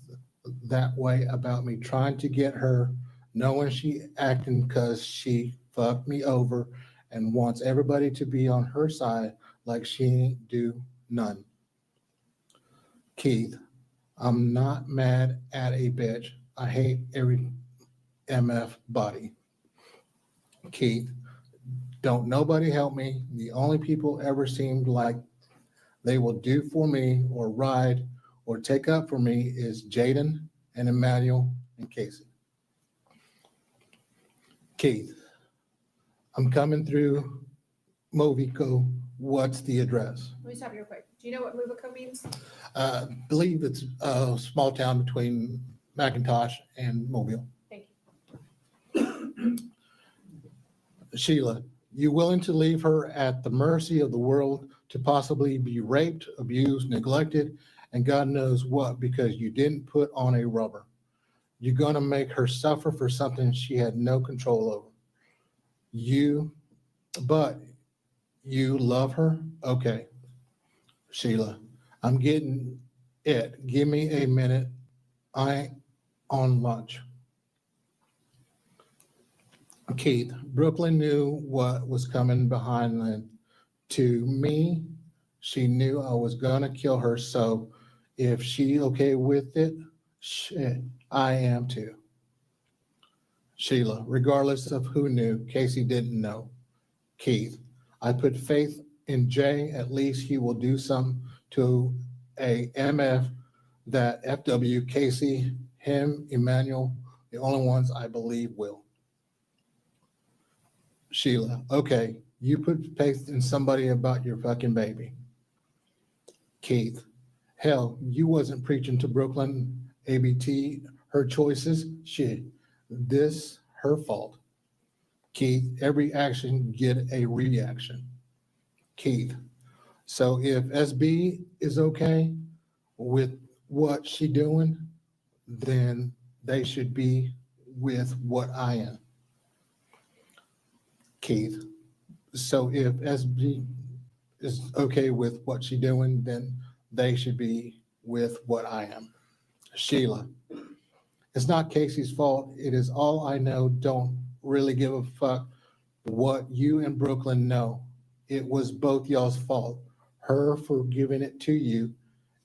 that way about me trying to get her, knowing she acting because she fucked me over and wants everybody to be on her side like she ain't do none. Keith, I'm not mad at a bitch. I hate every MF body. Keith, don't nobody help me. The only people ever seemed like they will do for me or ride or take up for me is Jaden and Emmanuel and Casey. Keith, I'm coming through Movico, what's the address? Let me stop you real quick. Do you know what Movico means? Believe it's a small town between McIntosh and Mobile. Thank Sheila, you willing to leave her at the mercy of the world to possibly be raped, abused, neglected, and God knows what because you didn't put on a rubber? You're going to make her suffer for something she had no control over. But you love her? Okay. Sheila, I'm getting it. Give me a minute. I on lunch. Keith, Brooklyn knew what was coming behind them. To me, she knew I was gonna kill her, so if she okay with it, shit, I am too. Sheila, regardless of who knew, Casey didn't know. Keith, I put faith in Jay, at least he will do some to a MF that FW, Casey, him, Emmanuel, the only ones I believe will. Sheila, okay, you put faith in somebody about your fucking baby. Keith, hell, you wasn't preaching to Brooklyn, ABT, her choices, shit, this her fault. Keith, every action get a reaction. Keith, so if SB is okay with what she doing, then they should be with what I am. Keith, so if SB is okay with what she doing, then they should be with what I am. Sheila, it's not Casey's fault. It is all I know. Don't really give a fuck what you and Brooklyn know. It was both y'all's fault. Her for giving it to you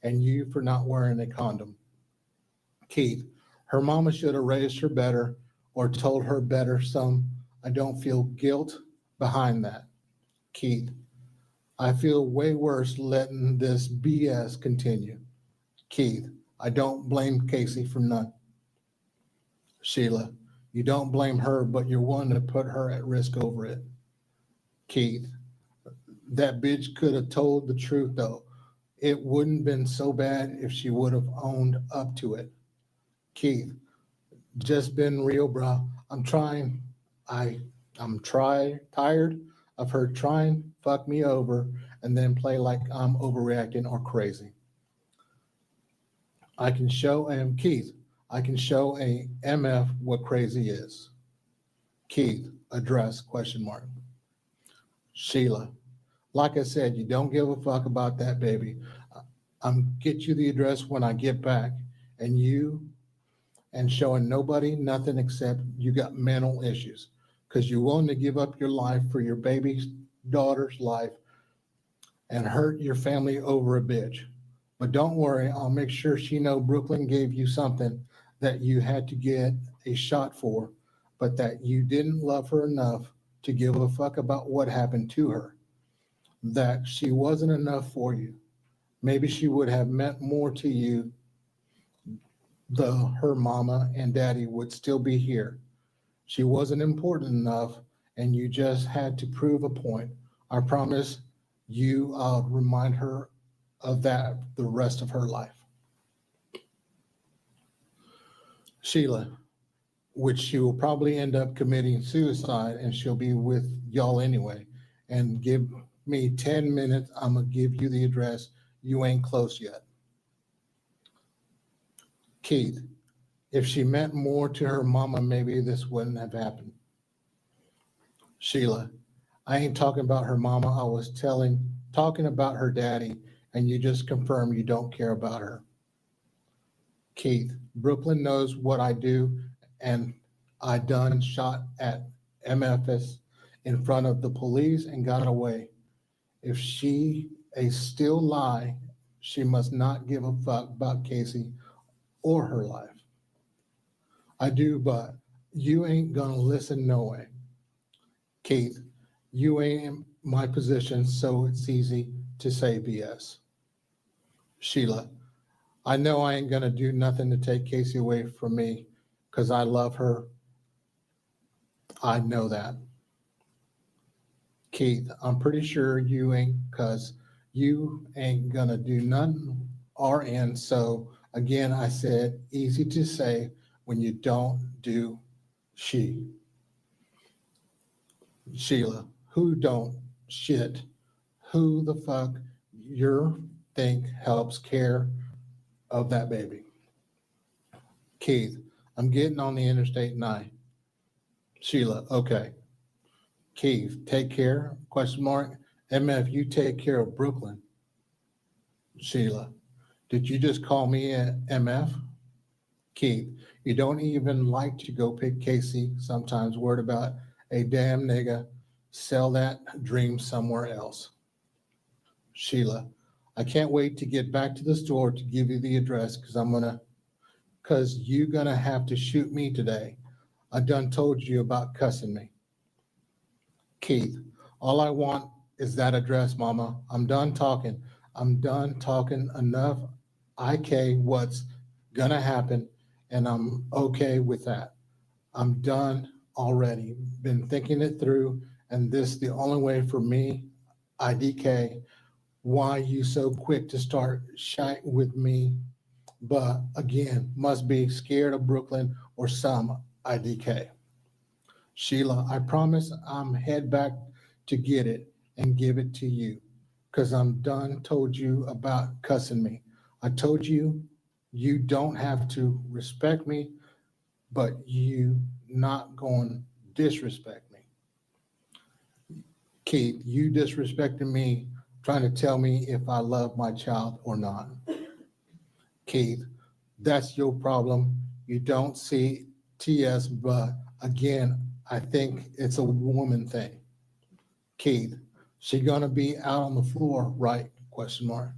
and you for not wearing a condom. Keith, her mama should have raised her better or told her better some. I don't feel guilt behind that. Keith, I feel way worse letting this BS continue. Keith, I don't blame Casey for none. Sheila, you don't blame her, but you're one to put her at risk over it. Keith, that bitch could have told the truth though. It wouldn't been so bad if she would have owned up to it. Keith, just been real, bro. I'm tired of her trying to fuck me over and then play like I'm overreacting or crazy. Keith, I can show a MF what crazy is. Keith, address, question mark. Sheila, like I said, you don't give a fuck about that baby. I'm get you the address when I get back and showing nobody nothing except you got mental issues because you're willing to give up your life for your baby's daughter's life and hurt your family over a bitch. But don't worry, I'll make sure she know Brooklyn gave you something that you had to get a shot for, but that you didn't love her enough to give a fuck about what happened to her, that she wasn't enough for you. Maybe she would have meant more to you. Her mama and daddy would still be here. She wasn't important enough and you just had to prove a point. I promise you I'll remind her of that the rest of her life. Sheila, which she will probably end up committing suicide and she'll be with y'all anyway. And give me 10 minutes, I'm gonna give you the address. You ain't close yet. Keith, if she meant more to her mama, maybe this wouldn't have happened. Sheila, I ain't talking about her mama. I was talking about her daddy, and you just confirmed you don't care about her. Keith, Brooklyn knows what I do, and I done shot at MFS in front of the police and got away. If she a still lie, she must not give a fuck about Casey or her life. I do, but you ain't gonna listen no way. Keith, you ain't in my position, so it's easy to say BS. Sheila, I know I ain't gonna do nothing to take Casey away from me because I love her. I know that. Keith, I'm pretty sure you ain't, cause you ain't gonna do none RN. So again, I said, easy to say when you don't do she. Sheila, who don't shit? Who the fuck you think helps care of that baby? Keith, I'm getting on the interstate 9. Sheila, okay. Keith, take care? Question mark. MF, you take care of Brooklyn. Sheila, did you just call me a MF? Keith, you don't even like to go pick Casey, sometimes worried about a damn nigga. Sell that dream somewhere else. Sheila, I can't wait to get back to the store to give you the address because you're gonna have to shoot me today. I done told you about cussing me. Keith, all I want is that address, mama. I'm done talking. I'm done talking enough. IK, what's gonna happen, and I'm okay with that. I'm done already. Been thinking it through, and this the only way for me. IDK, why you so quick to start shy with me? But again, must be scared of Brooklyn or some IDK. Sheila, I promise I'm head back to get it and give it to you because I'm done told you about cussing me. I told you you don't have to respect me, but you not going to disrespect me. Keith, you disrespecting me, trying to tell me if I love my child or not. Keith, that's your problem. You don't see TS, but again, I think it's a woman thing. Keith, she gonna be out on the floor, right? Question mark.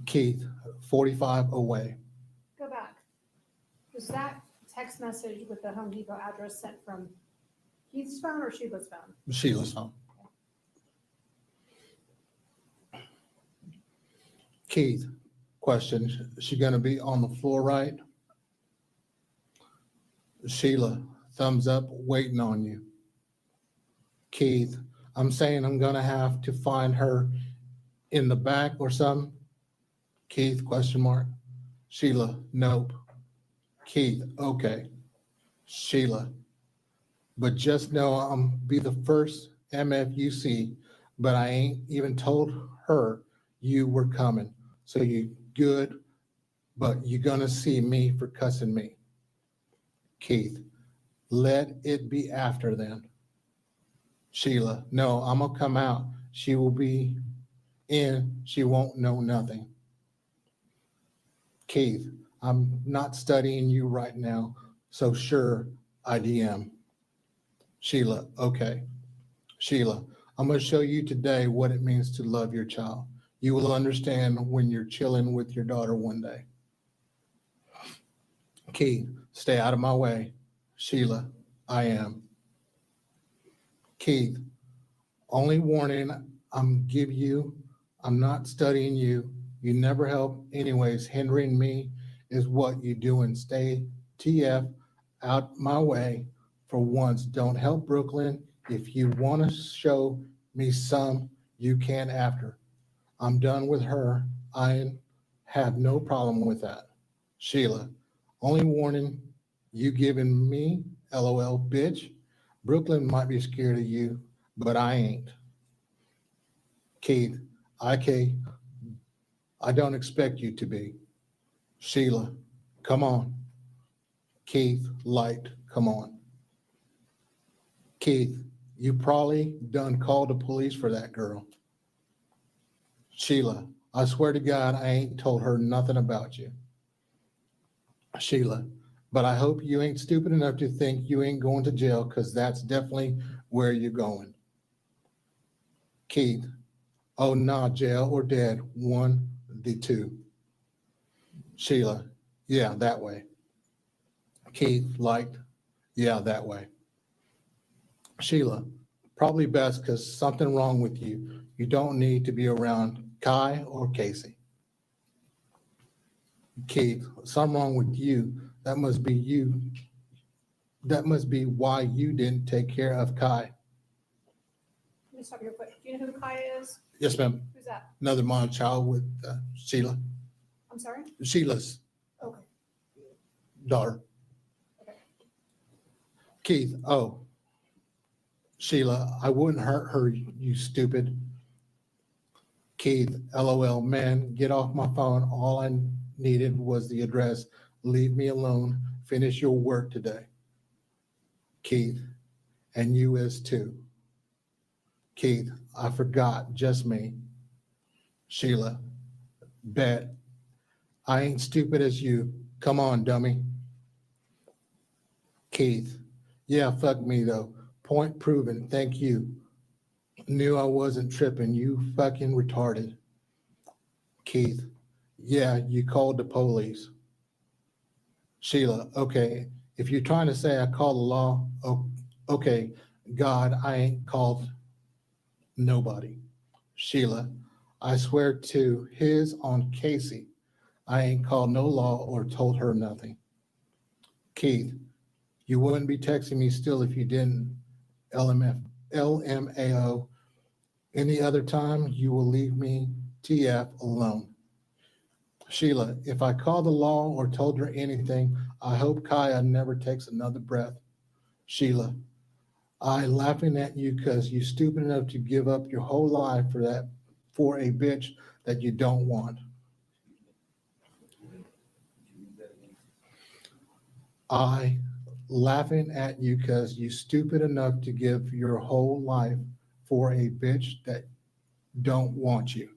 Keith, 45 away. Go back. Was that text message with the Home Depot address sent from Keith's phone or Sheila's phone? Sheila's home. Keith, question, she gonna be on the floor, right? Sheila, thumbs up, waiting on you. Keith, I'm saying I'm gonna have to find her in the back or something. Keith, question mark. Sheila, nope. Keith, okay. Sheila, but just know I'm be the first MF you see, but I ain't even told her you were coming. So you good, but you gonna see me for cussing me. Keith, let it be after then. Sheila, no, I'm gonna come out. She will be in, she won't know nothing. Keith, I'm not studying you right now, so sure, I DM. Sheila, okay. Sheila, I'm gonna show you today what it means to love your child. You will understand when you're chilling with your daughter one day. Keith, stay out of my way. Sheila, I am. Keith, only warning I'm not studying you. You never help anyways. Hindering me is what you doing. Stay TF out my way for once. Don't help Brooklyn. If you want to show me some, you can after. I'm done with her. I have no problem with that. Sheila, only warning you giving me, LOL, bitch. Brooklyn might be scared of you, but I ain't. Keith, I don't expect you to be. Sheila, come on. Keith, light, come on. Keith, you probably done called the police for that girl. Sheila, I swear to God, I ain't told her nothing about you. Sheila, but I hope you ain't stupid enough to think you ain't going to jail because that's definitely where you're going. Keith, oh, nah, jail or dead, one, the two. Sheila, yeah, that way. Keith, liked, yeah, that way. Sheila, probably best because something wrong with you. You don't need to be around Kai or Casey. Keith, something wrong with you. That must be you. That must be why you didn't take care of Kai. Let me stop you real quick. Do you know who Kai is? Yes, ma'am. Who's that? Another mom child with Sheila. I'm sorry? Sheila's Okay. daughter. Okay. Keith, oh, Sheila, I wouldn't hurt her, you stupid. Keith, LOL, man, get off my phone. All I needed was the address. Leave me alone. Finish your work today. Keith, and you is too. Keith, I forgot, just me. Sheila, bet. I ain't stupid as you. Come on, dummy. Keith, yeah, fuck me though. Point proven, thank you. Knew I wasn't tripping, you fucking retarded. Keith, yeah, you called the police. Sheila, okay, if you're trying to say I called the law, okay, God, I ain't called nobody. Sheila, I swear to his on Casey, I ain't called no law or told her nothing. Keith, you wouldn't be texting me still if you didn't. LMAO. Any other time, you will leave me TF alone. Sheila, if I called the law or told her anything, I hope Kaya never takes another breath. Sheila, I laughing at you because you stupid enough to give up your whole life for a bitch that you don't want. I laughing at you because you stupid enough to give your whole life for a bitch that don't want you.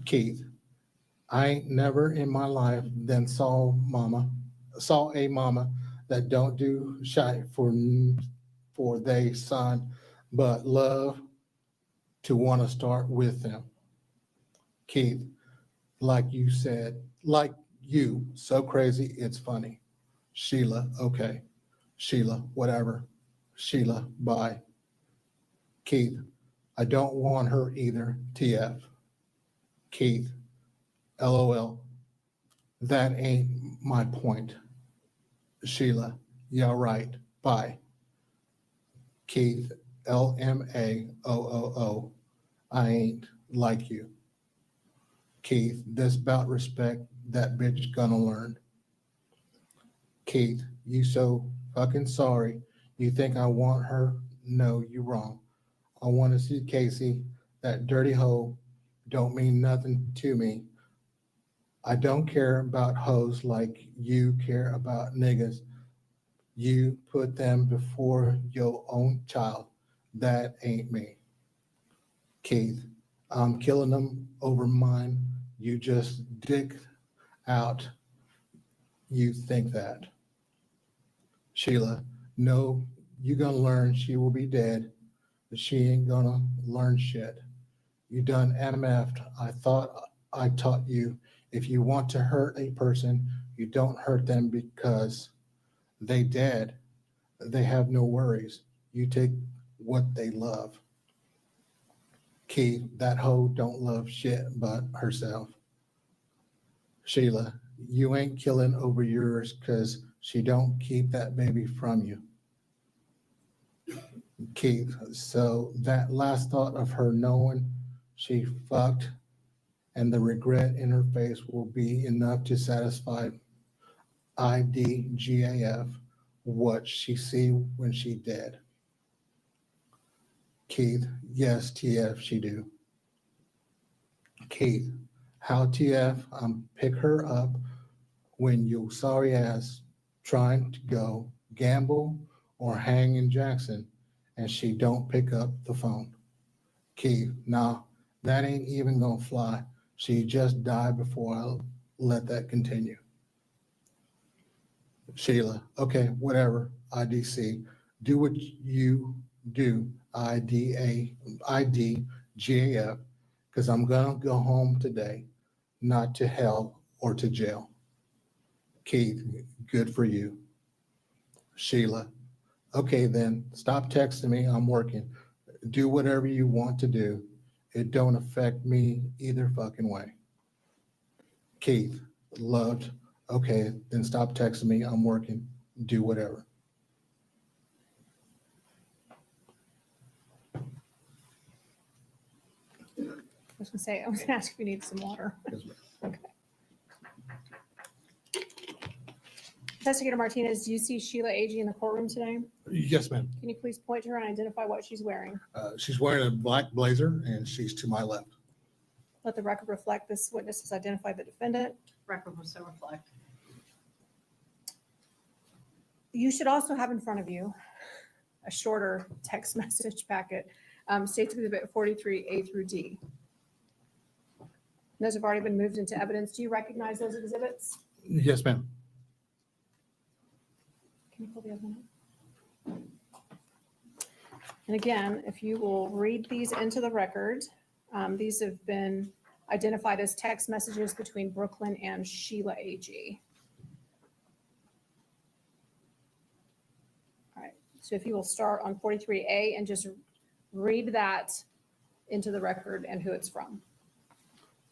Keith, I ain't never in my life then saw a mama that don't do shit for they son, but love to want to start with them. Keith, like you said, like you, so crazy, it's funny. Sheila, okay. Sheila, whatever. Sheila, bye. Keith, I don't want her either, TF. Keith, LOL. That ain't my point. Sheila, yeah, right. Bye. Keith, LMAOOO. I ain't like you. Keith, this bout respect, that bitch gonna learn. Keith, you so fucking sorry. You think I want her? No, you wrong. I want to see Casey. That dirty hoe don't mean nothing to me. I don't care about hoes like you care about niggas. You put them before your own child. That ain't me. Keith, I'm killing them over mine. You just dick out. You think that. Sheila, no, you gonna learn she will be dead, but she ain't gonna learn shit. You done MF'd. I thought I taught you if you want to hurt a person, you don't hurt them because they dead. They have no worries. You take what they love. Keith, that hoe don't love shit but herself. Sheila, you ain't killing over yours because she don't keep that baby from you. Keith, so that last thought of her knowing she fucked and the regret in her face will be enough to satisfy IDGAF what she see when she dead. Keith, yes, TF, she do. Keith, how TF, pick her up when you sorry ass trying to go gamble or hang in Jackson and she don't pick up the phone. Keith, nah, that ain't even gonna fly. She just died before I let that continue. Sheila, okay, whatever, IDC, do what you do, IDGAF, because I'm gonna go home today, not to hell or to jail. Keith, good for you. Sheila, okay then, stop texting me, I'm working. Do whatever you want to do. It don't affect me either fucking way. Keith, loved, okay, then stop texting me. I'm working. Do whatever. I was gonna ask if you need some water. Yes, ma'am. Investigator Martinez, do you see Sheila Agee in the courtroom today? Yes, ma'am. Can you please point to her and identify what she's wearing? She's wearing a black blazer and she's to my left. Let the record reflect this witness has identified the defendant. Record will so reflect. You should also have in front of you a shorter text message packet, States Exhibit 43A through D. Those have already been moved into evidence. Do you recognize those exhibits? Yes, ma'am. Can you pull the other one up? And again, if you will read these into the record, these have been identified as text messages between Brooklyn and Sheila Agee. All right, so if you will start on 43A and just read that into the record and who it's from.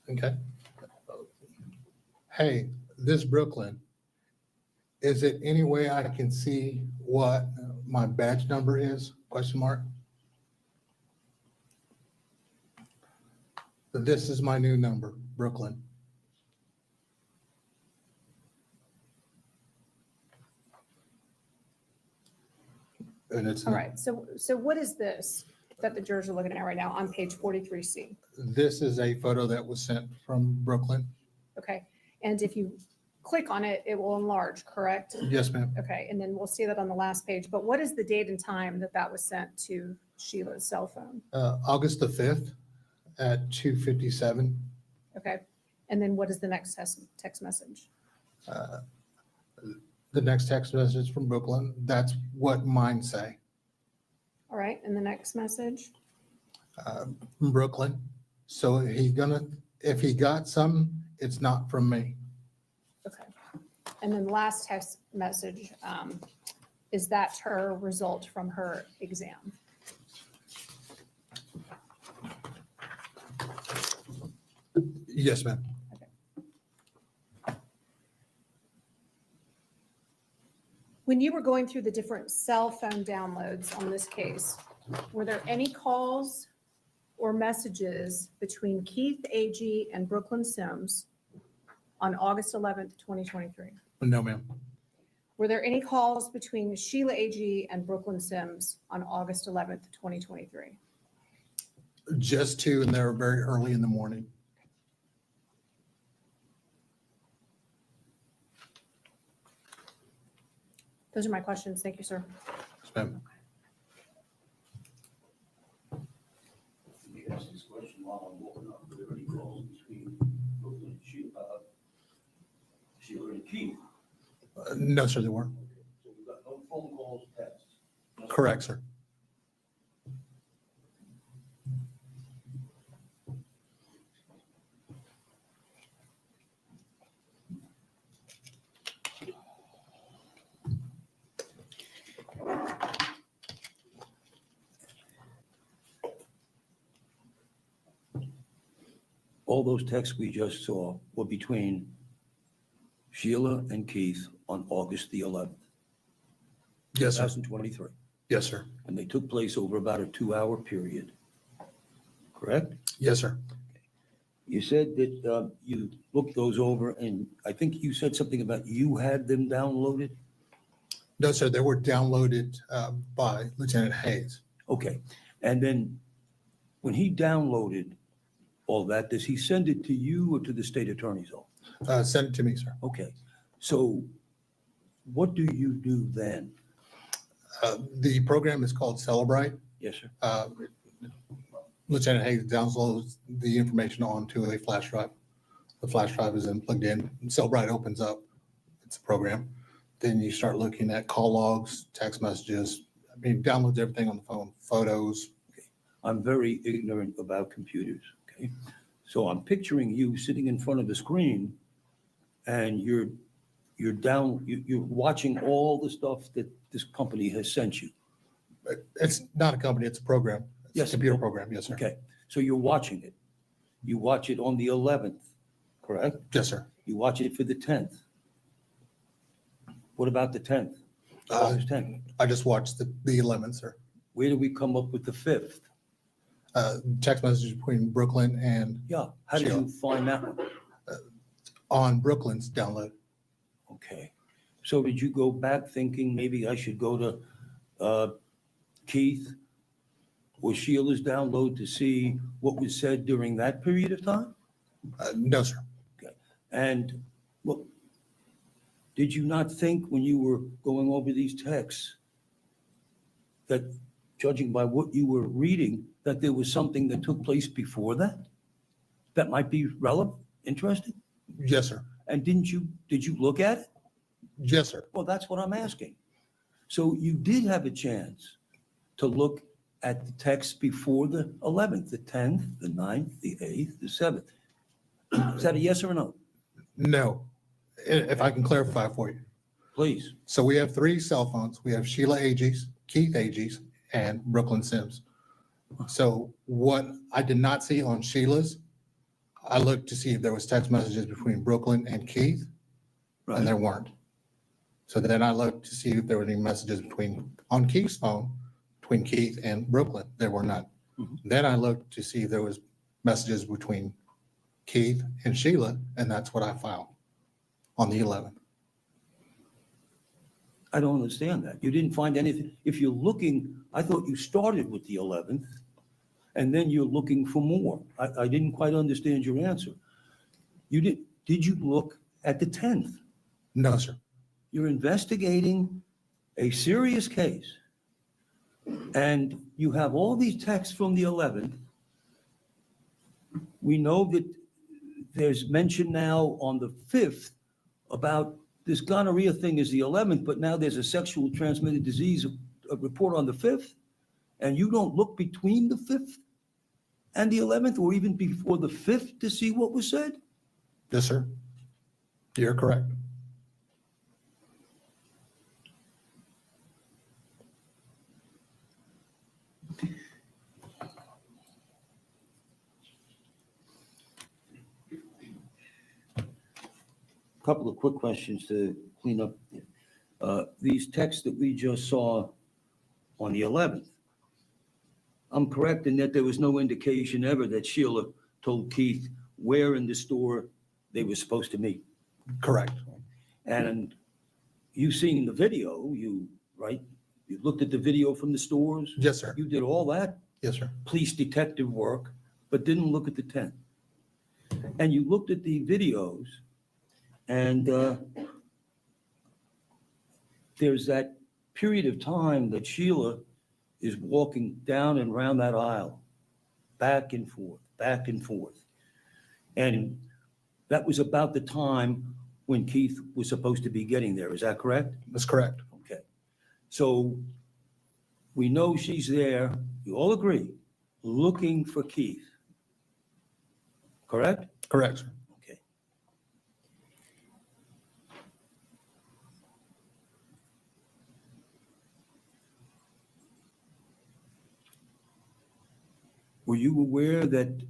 Okay. Hey, this Brooklyn, is it any way I can see what my badge number is? Question mark. This is my new number, Brooklyn. And it's, All right, so what is this that the jurors are looking at right now on page 43C? this is a photo that was sent from Brooklyn. Okay, and if you click on it, it will enlarge, correct? Yes, ma'am. Okay, and then we'll see that on the last page, but what is the date and time that that was sent to Sheila's cell phone? August the 5th at 2:57. Okay, and then what is the next text message? The next text message from Brooklyn, that's what mine say. All right, and the next message? From Brooklyn. So if he got some, it's not from me. Okay, and then last text message, is that her result from her exam? Yes, ma'am. When you were going through the different cell phone downloads on this case, were there any calls or messages between Keith Agee and Brooklyn Sims on August 11th, 2023? No, ma'am. Were there any calls between Sheila Agee and Brooklyn Sims on August 11th, 2023? Just two, and they were very early in the morning. Those are my questions. Thank you, sir. Yes, ma'am. Let me ask this question while I'm walking up. Were there any calls between Brooklyn and Sheila and Keith? No, sir, they weren't. So we've got no phone calls, texts? Correct, sir. All those texts we just saw were between Sheila and Keith on August the 11th, Yes, sir. 2023. Yes, sir. And they took place over about a 2-hour period, correct? Yes, sir. You said that you looked those over, and I think you said something about you had them downloaded? No, sir, they were downloaded by Lieutenant Hayes. Okay, and then when he downloaded all that, does he send it to you or to the state attorney's office? Send it to me, sir. Okay, so what do you do then? The program is called Celebrate. Yes, sir. Lieutenant Hayes downloads the information onto a flash drive. The flash drive is then plugged in. Celebrite opens up. It's a program. Then you start looking at call logs, text messages. I mean, downloads everything on the phone, photos. I'm very ignorant about computers, okay? So I'm picturing you sitting in front of the screen and you're watching all the stuff that this company has sent you. It's not a company, it's a program. It's Yes. a computer program. Yes, sir. Okay, So you're watching it. You watch it on the 11th, correct? Yes, sir. You watch it for the 10th. What about the 10th? August 10th. I just watched the 11th, sir. Where do we come up with the 5th? Text message between Brooklyn and Yeah, how did Sheila. you find that one? On Brooklyn's download. Okay. So did you go back thinking maybe I should go to Keith or Sheila's download to see what was said during that period of time? No, sir. And well, did you not think when you were going over these texts that, judging by what you were reading, that there was something that took place before that? That might be relevant, interesting? Yes, sir. And did you look at it? Yes, sir. Well, that's what I'm asking. So you did have a chance to look at the text before the 11th, the 10th, the 9th, the 8th, the 7th. Is that a yes or a no? No. If I can clarify for you. Please. So we have 3 cell phones. We have Sheila Agee's, Keith Agee's, and Brooklyn Sims. So what I did not see on Sheila's, I looked to see if there was text messages between Brooklyn and Keith, and there weren't. So then I looked to see if there were any messages on Keith's phone, between Keith and Brooklyn. There were none. Mhm. Then I looked to see if there was messages between Keith and Sheila, and that's what I found on the 11th. I don't understand that. You didn't find anything. If you're looking, I thought you started with the 11th and then you're looking for more. I didn't quite understand your answer. Did you look at the 10th? No, sir. You're investigating a serious case and you have all these texts from the 11th. We know that there's mention now on the 5th about this gonorrhea thing is the 11th, but now there's a sexual transmitted disease report on the 5th, and you don't look between the 5th and the 11th or even before the 5th to see what was said? Yes, sir. You're correct. Couple of quick questions to clean up. These texts that we just saw on the 11th, I'm correct in that there was no indication ever that Sheila told Keith where in the store they were supposed to meet. Correct. And you seen the video, right? You looked at the video from the stores? Yes, sir. You did all that Yes, sir. police detective work, but didn't look at the 10th. And you looked at the videos and there's that period of time that Sheila is walking down and around that aisle, back and forth, back and forth. And that was about the time when Keith was supposed to be getting there. Is that correct? That's correct. Okay. So we know she's there, you all agree, looking for Keith. Correct? Correct, sir. Okay. Were you aware that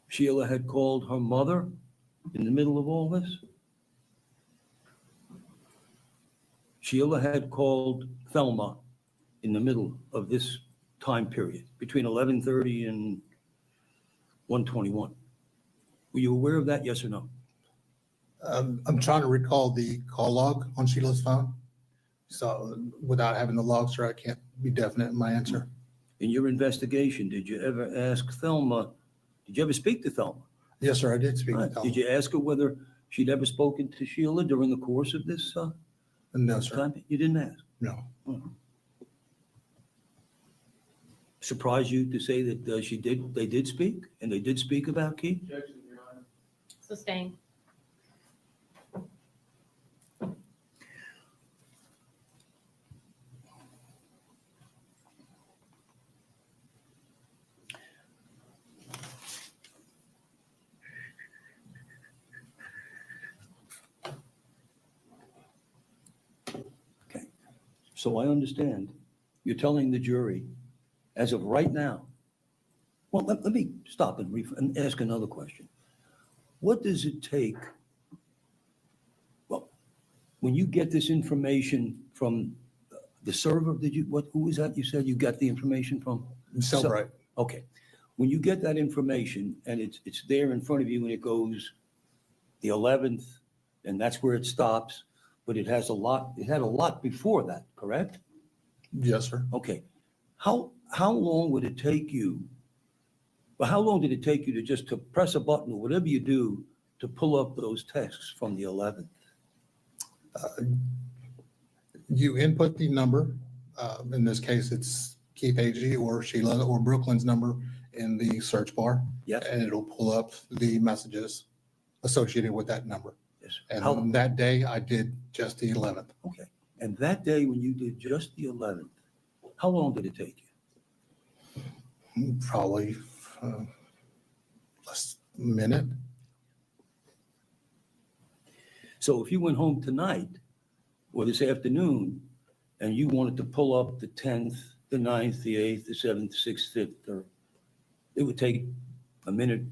Sheila had called her mother in the middle of all this? Sheila had called Thelma in the middle of this time period, between 11:30 and 1:21. Were you aware of that, yes or no? I'm trying to recall the call log on Sheila's phone. So without having the log, sir, I can't be definite in my answer. In your investigation, did you ever ask Thelma, did you ever speak to Thelma? Yes, sir, I did speak Right. with Thelma. Did you ask her whether she'd ever spoken to Sheila during the course of this No, sir. time? You didn't ask? No. Surprised you to say that they did speak, and they did speak about Keith? Objection, Your Honor. Sustained. So I understand. You're telling the jury as of right now, well, let me stop and ask another question. What does it take? Well, when you get this information from the server, who was that you said you got the information from? Cellbrite. Okay. When you get that information and it's there in front of you and it goes the 11th and that's where it stops, but it had a lot before that, correct? Yes, sir. Okay. How long would it take you? Well, how long did it take you to press a button or whatever you do to pull up those texts from the 11th? You input the number. In this case, it's Keith Agee or Sheila or Brooklyn's number in the search bar. Yes. And it'll pull up the messages associated with that number. Yes. And that day I did just the 11th. Okay. And that day when you did just the 11th, how long did it take you? Probably less a minute. So if you went home tonight or this afternoon and you wanted to pull up the 10th, the 9th, the 8th, the 7th, 6th, 5th, it would take a minute,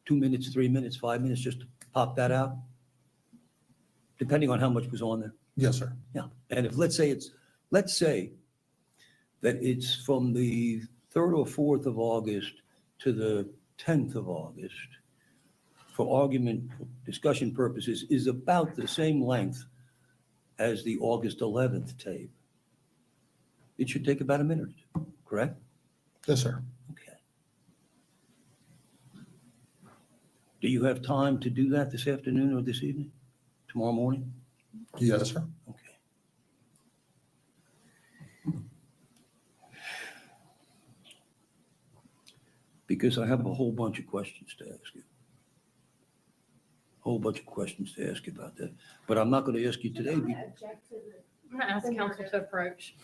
2 minutes, 3 minutes, 5 minutes just to pop that out, depending on how much was on there. Yes, sir. Yeah. And if let's say that it's from the 3rd or 4th of August to the 10th of August, for argument, discussion purposes, is about the same length as the August 11th tape. It should take about a minute, correct? Yes, sir. Okay. Do you have time to do that this afternoon or this evening? Tomorrow morning? Yes, sir. Okay. Because I have a whole bunch of questions to ask you. Whole bunch of questions to ask you about that. But I'm not going to ask you today. I'm going to ask council to approach.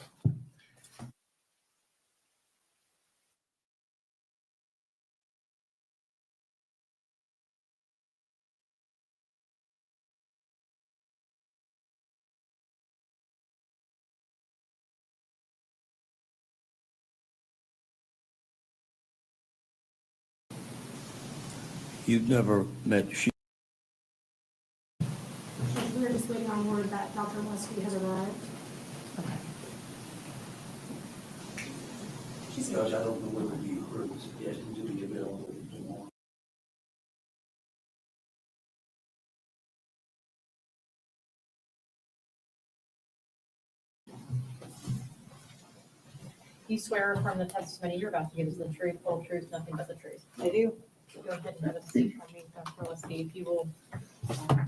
You've never met Sheila. We're just waiting on word that Dr. Leslie has arrived. She's here. I don't know whether you heard the suggestion to be available tomorrow. You swear from the testimony you're about to give us the truth, whole truth, nothing but the truth. I do. Go ahead and have a seat for me, Dr. Leslie. If you will,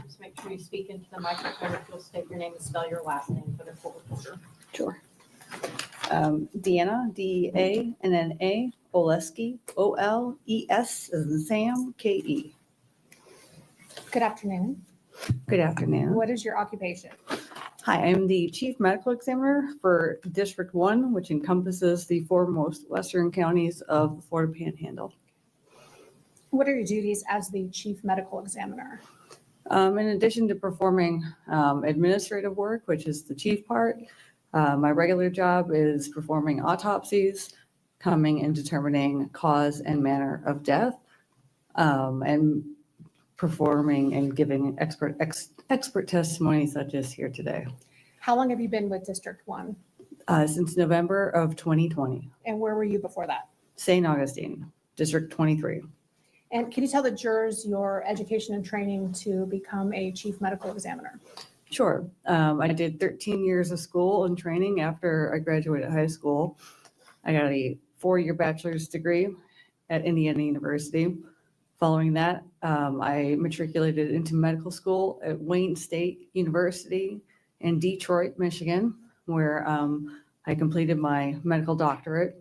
just make sure you speak into the microphone. If you'll state your name and spell your last name for the court reporter. Sure. Deanna, D-A-N-N-A, Oleski, O-L-E-S, as in Sam, K-E. Good afternoon. Good afternoon. What is your occupation? Hi, I'm the Chief Medical Examiner for District 1, which encompasses the foremost western counties of the Florida Panhandle. What are your duties as the chief medical examiner? In addition to performing administrative work, which is the chief part, my regular job is performing autopsies, coming and determining cause and manner of death, and performing and giving expert testimony such as here today. How long have you been with District 1? Since November of 2020, And where were you before that? St. Augustine, District 23. And can you tell the jurors your education and training to become a chief medical examiner? Sure. I did 13 years of school and training after I graduated high school. I got a 4-year bachelor's degree at Indiana University. Following that, I matriculated into medical school at Wayne State University in Detroit, Michigan, where I completed my medical doctorate.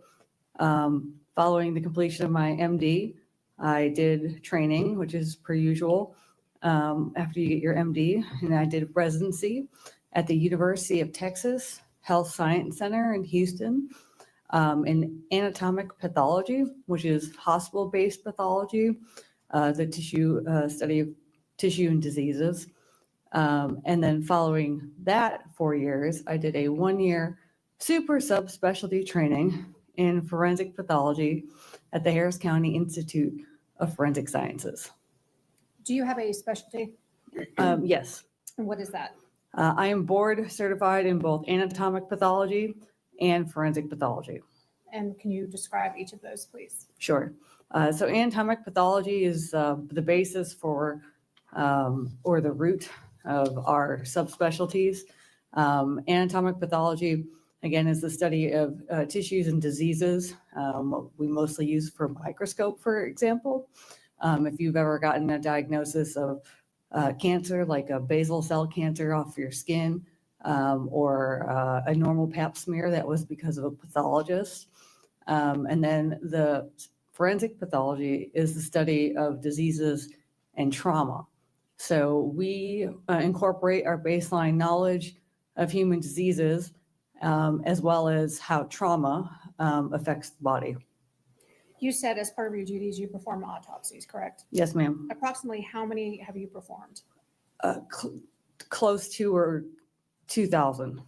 Following the completion of my MD, I did training, which is per usual, after you get your MD, and I did residency at the University of Texas Health Science Center in Houston in anatomic pathology, which is hospital-based pathology, the study of tissue and diseases. And then following that 4 years, I did a 1-year super subspecialty training in forensic pathology at the Harris County Institute of Forensic Sciences. Do you have a specialty? Yes, And what is that? I am board certified in both anatomic pathology and forensic pathology. And can you describe each of those, please? Sure. So anatomic pathology is the basis for or the root of our subspecialties. Anatomic pathology, again, is the study of tissues and diseases. We mostly use for microscope, for example. If you've ever gotten a diagnosis of cancer, like a basal cell cancer off your skin, or a normal pap smear, that was because of a pathologist. And then the forensic pathology is the study of diseases and trauma. So we incorporate our baseline knowledge of human diseases, as well as how trauma affects the body. You said as part of your duties, you perform autopsies, correct? Yes, ma'am. Approximately how many have you performed? Close to or 2,000.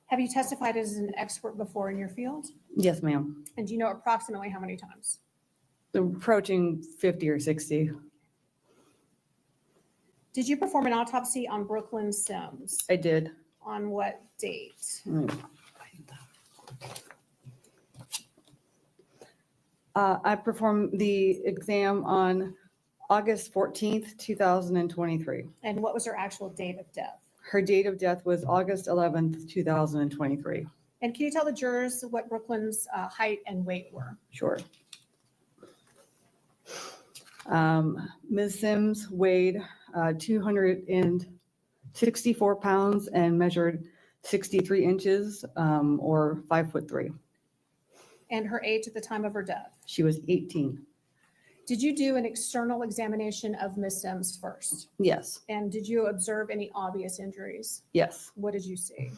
Have you testified as an expert before in your field? Yes, ma'am. And do you know approximately how many times? Approaching 50 or 60. Did you perform an autopsy on Brooklyn Sims? I did. On what date? I performed the exam on August 14th, 2023. And what was her actual date of death? Her date of death was August 11th, 2023. And can you tell the jurors what Brooklyn's height and weight were? Sure. Ms. Sims weighed 264 pounds and measured 63 inches, or 5'3". And her age at the time of her death? She was 18. Did you do an external examination of Ms. Sims first? Yes. And did you observe any obvious injuries? Yes. What did you see?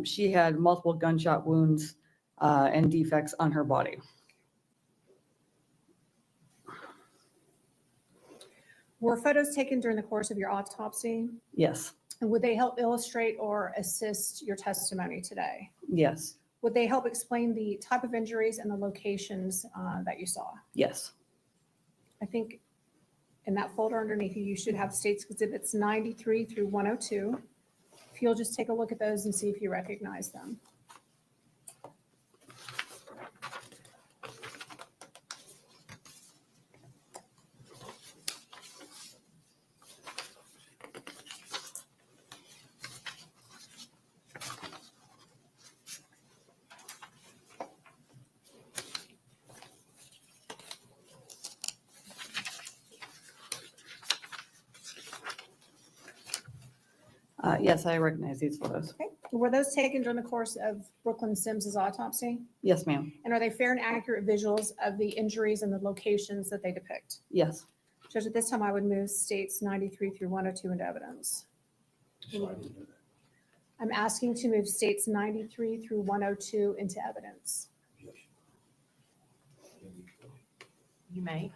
She had multiple gunshot wounds and defects on her body. Were photos taken during the course of your autopsy? Yes. And would they help illustrate or assist your testimony today? Yes. Would they help explain the type of injuries and the locations that you saw? Yes. I think in that folder underneath you, you should have States Exhibits 93 through 102. If you'll just take a look at those and see if you recognize them. Yes, I recognize these photos. Okay. Were those taken during the course of Brooklyn Sims's autopsy? Yes, ma'am. And are they fair and accurate visuals of the injuries and the locations that they depict? Yes. Judge, at this time, I would move States 93 through 102 into evidence. I'm asking to move States 93 through 102 into evidence. You may.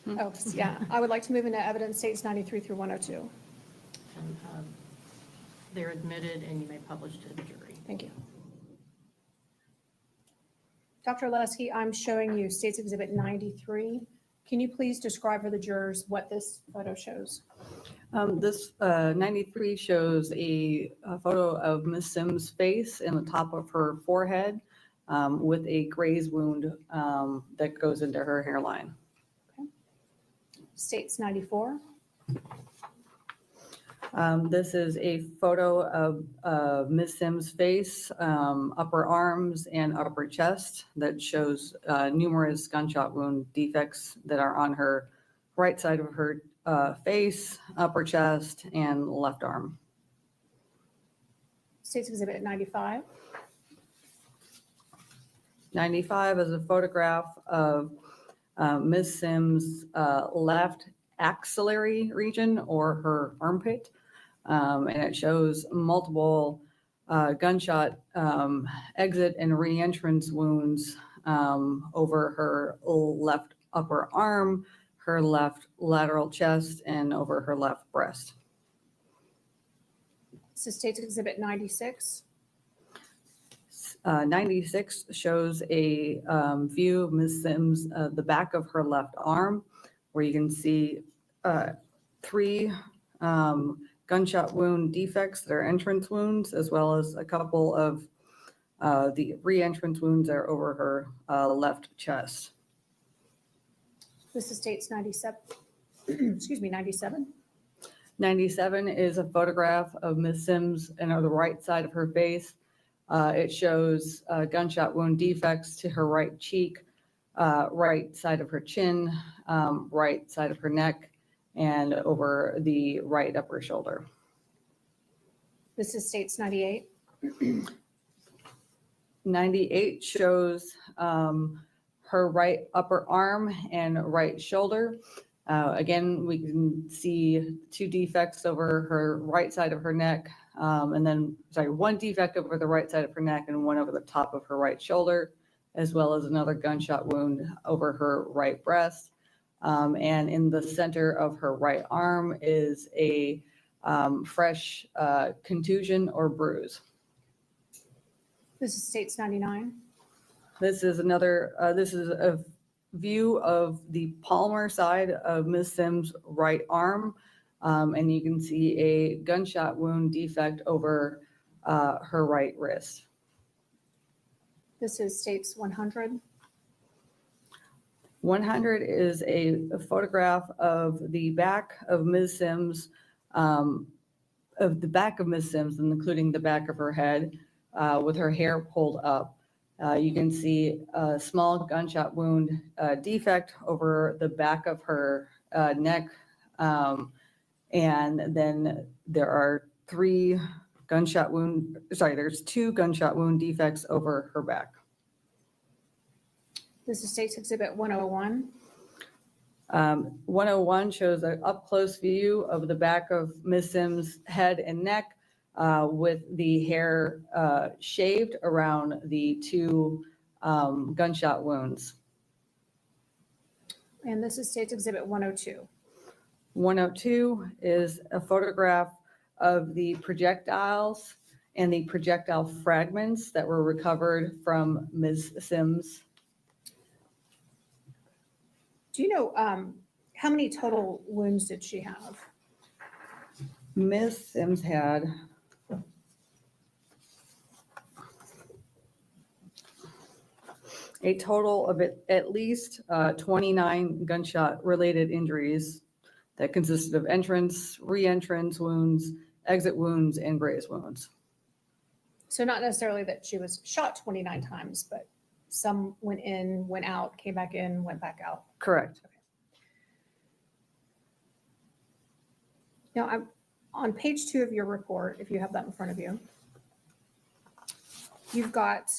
Oh, yeah, I would like to move into evidence states 93 through 102. And they're admitted and you may publish to the jury. Thank you. Dr. Oleski, I'm showing you States Exhibit 93. Can you please describe for the jurors what this photo shows? This 93 shows a photo of Miss Sims' face and the top of her forehead with a graze wound that goes into her hairline. States 94. This is a photo of Miss Sims' face, upper arms, and upper chest that shows numerous gunshot wound defects that are on her right side of her face, upper chest, and left arm. States Exhibit 95. 95 is a photograph of Miss Sims' left axillary region or her armpit. And it shows multiple gunshot exit and re-entrance wounds over her left upper arm, her left lateral chest, and over her left breast. This is States Exhibit 96. 96 shows a view of Ms. Sims, the back of her left arm, where you can see 3 gunshot wound defects that are entrance wounds, as well as a couple of the re-entrance wounds that are over her left chest. This is States 97. Excuse me, 97. 97 is a photograph of Ms. Sims and on the right side of her face. It shows gunshot wound defects to her right cheek, right side of her chin, right side of her neck, and over the right upper shoulder. This is States 98. 98 shows her right upper arm and right shoulder. Again, we can see 2 defects over her right side of her neck, and then, 1 defect over the right side of her neck and 1 over the top of her right shoulder, as well as another gunshot wound over her right breast. And in the center of her right arm is a fresh contusion or bruise. This is States 99. This is a view of the palmar side of Ms. Sims' right arm. And you can see a gunshot wound defect over her right wrist. This is States 100. 100 is a photograph of the back of Ms. Sims, and including the back of her head, with her hair pulled up. You can see a small gunshot wound defect over the back of her neck. And then there's 2 gunshot wound defects over her back. This is States Exhibit 101. 101 shows an up-close view of the back of Ms. Sims' head and neck with the hair shaved around the 2 gunshot wounds. And this is States Exhibit 102. 102 is a photograph of the projectiles and the projectile fragments that were recovered from Ms. Sims. Do you know how many total wounds did she have? Ms. Sims had a total of at least 29 gunshot-related injuries that consisted of entrance, re-entrance wounds, exit wounds, and graze wounds. So not necessarily that she was shot 29 times, but some went in, went out, came back in, went back out. Correct. Now, I'm on page 2 of your report, if you have that in front of you. You've got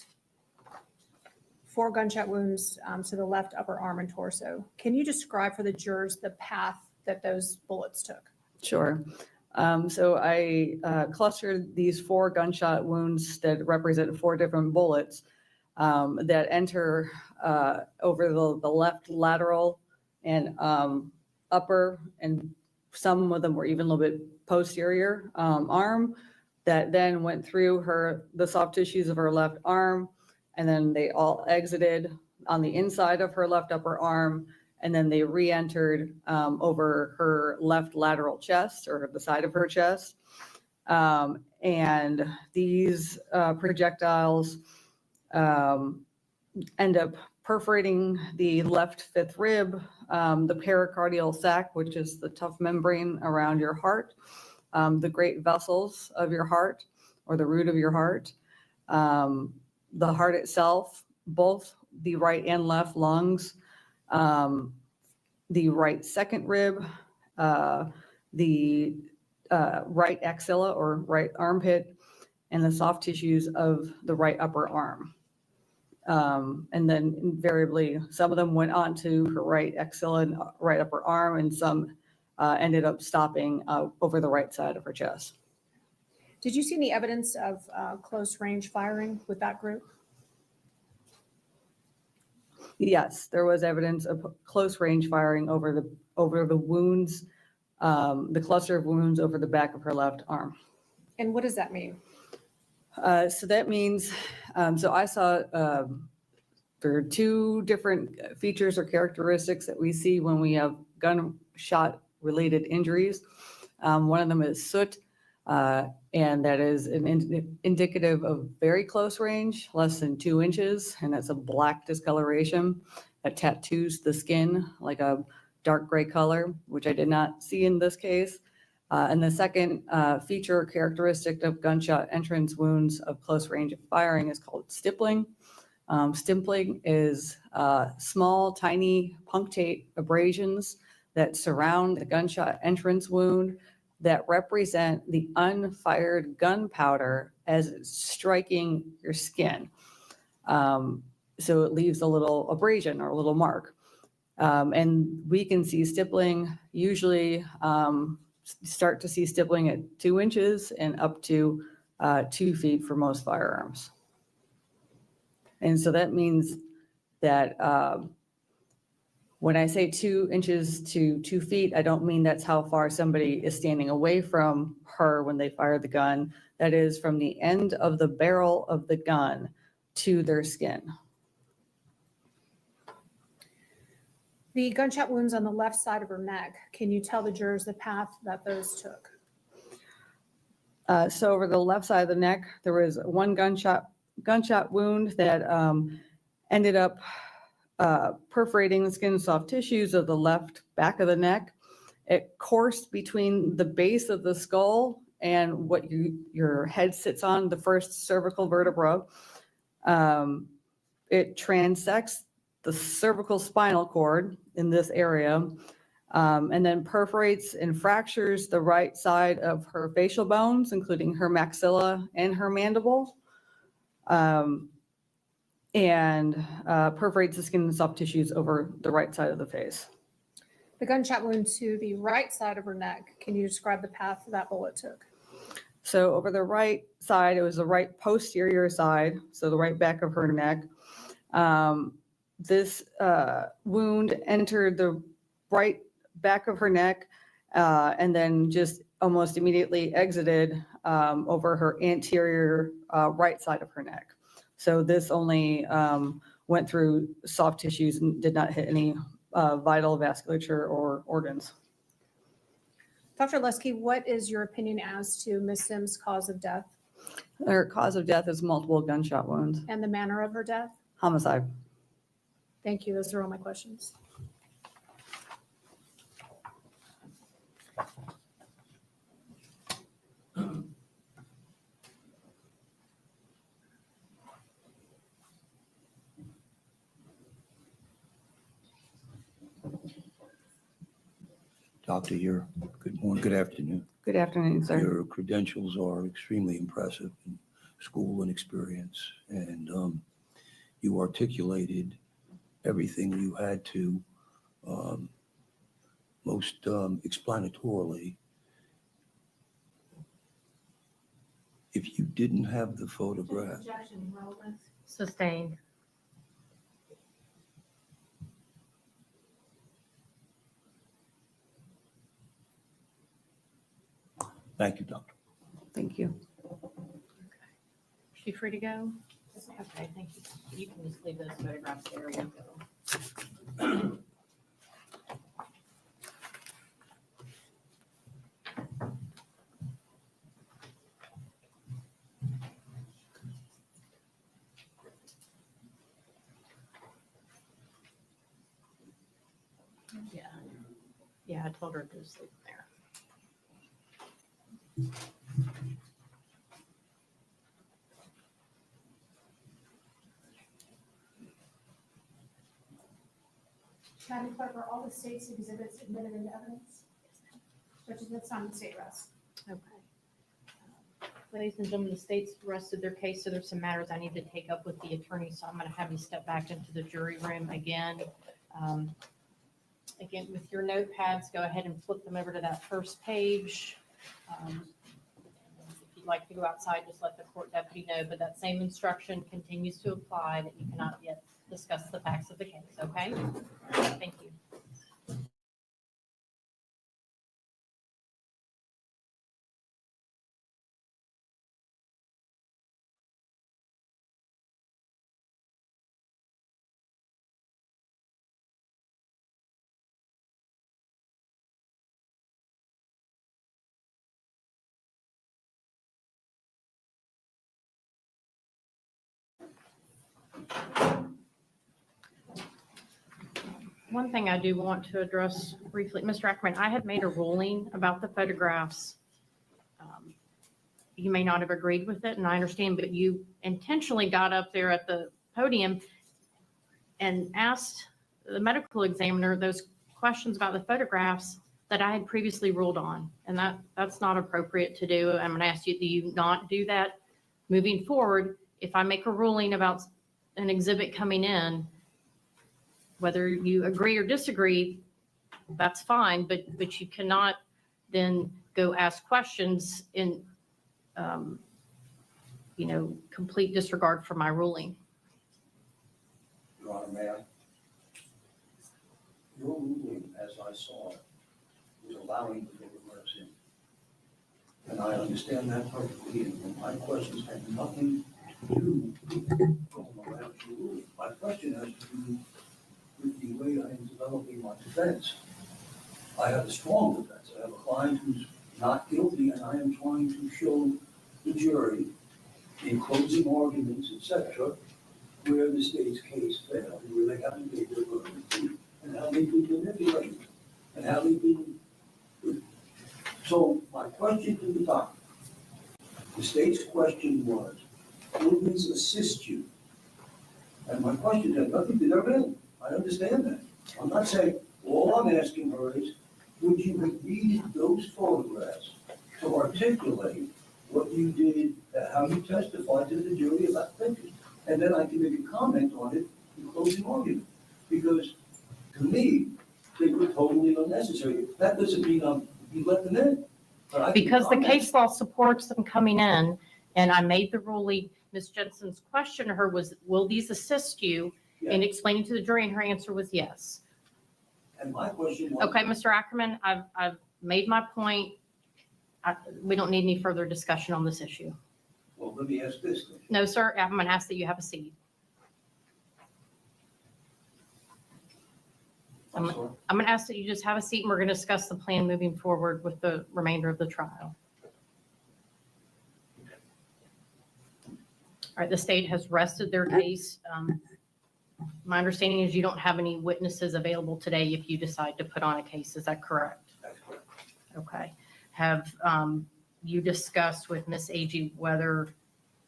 4 gunshot wounds to the left upper arm and torso. Can you describe for the jurors the path that those bullets took? Sure. So I clustered these 4 gunshot wounds that represent 4 different bullets that enter over the left lateral and upper, and some of them were even a little bit posterior arm that then went through the soft tissues of her left arm, and then they all exited on the inside of her left upper arm, and then they re-entered over her left lateral chest, or the side of her chest. And these projectiles end up perforating the left fifth rib, the pericardial sac, which is the tough membrane around your heart, the great vessels of your heart, or the root of your heart, the heart itself, both the right and left lungs, the right second rib, the right axilla or right armpit, and the soft tissues of the right upper arm. And then invariably, some of them went on to her right axilla and right upper arm, and some ended up stopping over the right side of her chest. Did you see any evidence of close range firing with that group? Yes, there was evidence of close range firing over the wounds, the cluster of wounds over the back of her left arm. And what does that mean? So that means, so I saw there are two different features or characteristics that we see when we have gunshot related injuries. One of them is soot, and that is indicative of very close range, less than 2 inches, and that's a black discoloration that tattoos the skin like a dark gray color, which I did not see in this case. And the second feature or characteristic of gunshot entrance wounds of close range firing is called stippling. Stippling is small, tiny punctate abrasions that surround the gunshot entrance wound that represent the unfired gunpowder as it's striking your skin. So it leaves a little abrasion or a little mark. And we can see stippling usually start to see stippling at 2 inches and up to 2 feet for most firearms. And so that means that when I say 2 inches to 2 feet, I don't mean that's how far somebody is standing away from her when they fire the gun. That is from the end of the barrel of the gun to their skin. The gunshot wounds on the left side of her neck, can you tell the jurors the path that those took? So over the left side of the neck, there was one gunshot wound that ended up perforating the skin and soft tissues of the left back of the neck. It coursed between the base of the skull and what your head sits on, the first cervical vertebra. It transects the cervical spinal cord in this area, and then perforates and fractures the right side of her facial bones, including her maxilla and her mandible, and perforates the skin and soft tissues over the right side of the face. The gunshot wound to the right side of her neck, can you describe the path that bullet took? So over the right side, it was the right posterior side, so the right back of her neck. This wound entered the right back of her neck and then just almost immediately exited over her anterior right side of her neck. So this only went through soft tissues and did not hit any vital vasculature or organs. Dr. Lusky, what is your opinion as to Ms. Sims' cause of death Her cause of death is multiple gunshot wounds. and the manner of her death? Homicide. Thank you. Those are all my questions. Doctor, good morning, good afternoon. Good afternoon, sir. Your credentials are extremely impressive in school and experience, and you articulated everything you had to most explanatorily. If you didn't have the photograph, Objection, relevant. Sustained. Thank you, Doctor. Thank you. She free to go? Okay, thank you. You can just leave those photographs there. We'll go. Yeah, yeah, I told her to just leave them there. Madam Clerk, are all the state's exhibits admitted into evidence? Which is that's on the state rest. Okay. Ladies and gentlemen, the state's rested their case, so there's some matters I need to take up with the attorney, so I'm going to have you step back into the jury room again. Again, with your notepads, go ahead and flip them over to that first page. If you'd like to go outside, just let the court deputy know, but that same instruction continues to apply that you cannot yet discuss the facts of the case, okay? Thank you. One thing I do want to address briefly, Mr. Ackerman, I had made a ruling about the photographs. You may not have agreed with it, and I understand, but you intentionally got up there at the podium and asked the medical examiner those questions about the photographs that I had previously ruled on, and that's not appropriate to do. I'm going to ask you, do you not do that moving forward? If I make a ruling about an exhibit coming in, whether you agree or disagree, that's fine, but you cannot then go ask questions in, complete disregard for my ruling. Your Honor, may I? Your ruling, as I saw it, was allowing the photographs in. And I understand that perfectly, and my questions had nothing to do with your ruling. My question has to do with the way I am developing my defense. I have a strong defense. I have a client who's not guilty, and I am trying to show the jury in closing arguments, etc., where the state's case failed, where they haven't made their burden of proof, and how they've been manipulated, and how they've been. So my question to the doctor, the state's question was, will these assist you? And my question had nothing to do with it. I understand that. I'm not saying, all I'm asking her is, would you read those photographs to articulate what you did, how you testified to the jury about pictures? And then I can make a comment on it in closing argument. Because to me, they were totally unnecessary. That doesn't mean you let them in. But I can Because the comment. case law supports them coming in, and I made the ruling, Ms. Jensen's question to her was, will these assist you in explaining to the jury? And her answer was yes. And my question was. Okay, Mr. Ackerman, I've made my point. We don't need any further discussion on this issue. Well, let me ask this then. No, sir, I'm going to ask that you have a seat. I'm sorry. I'm going to ask that you just have a seat, and we're going to discuss the plan moving forward with the remainder of the trial. All right, the state has rested their case. My understanding is you don't have any witnesses available today if you decide to put on a case. Is that correct? That's correct. Okay. Have you discussed with Ms. Agee whether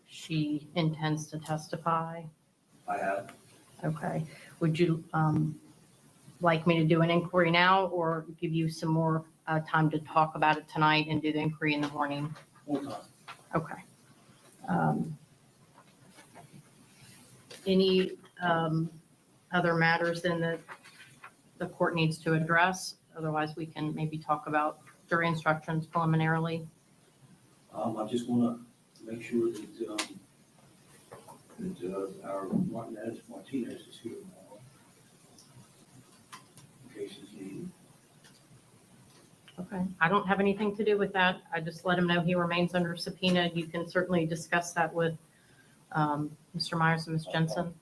she intends to testify? I have. Okay. Would you like me to do an inquiry now, or give you some more time to talk about it tonight and do the inquiry in the morning? Hold on. Okay. Any other matters then that the court needs to address? Otherwise, we can maybe talk about jury instructions preliminarily. I just want to make sure that our Martinez is here now, in case it's needed. Okay. I don't have anything to do with that. I just let him know he remains under subpoena. You can certainly discuss that with Mr. Myers and Ms. Jensen.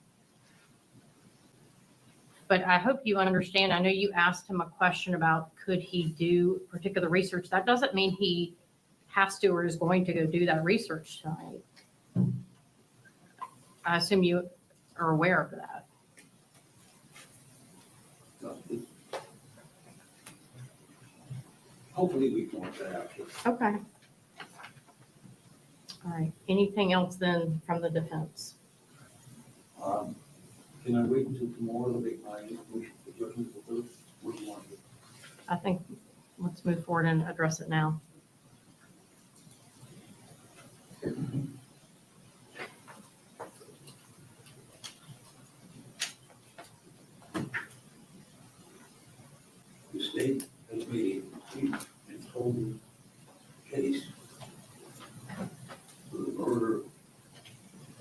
But I hope you understand, I know you asked him a question about could he do particular research. That doesn't mean he has to or is going to go do that research tonight. I assume you are aware of that. Hopefully we can work that out. Okay. All right. Anything else then from the defense? Can I wait until tomorrow to make my motion for judgment for both? What do you want to do? I think let's move forward and address it now. The state has made a complete and total case for the murder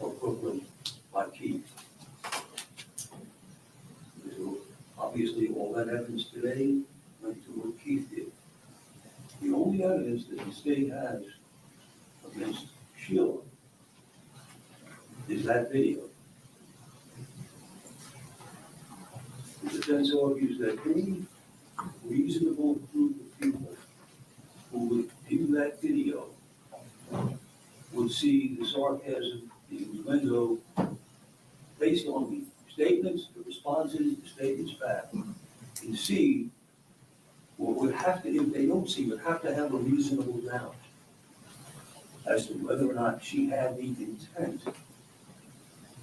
of Brooklyn by Keith. So obviously, all that evidence today went to what Keith did. The only evidence that the state has against Sheila is that video. The defense argues that any reasonable group of people who would view that video would see the sarcasm, the innuendo, based on the statements, the responses, the statements back, and see what would have to, if they don't see, would have to have a reasonable doubt as to whether or not she had the intent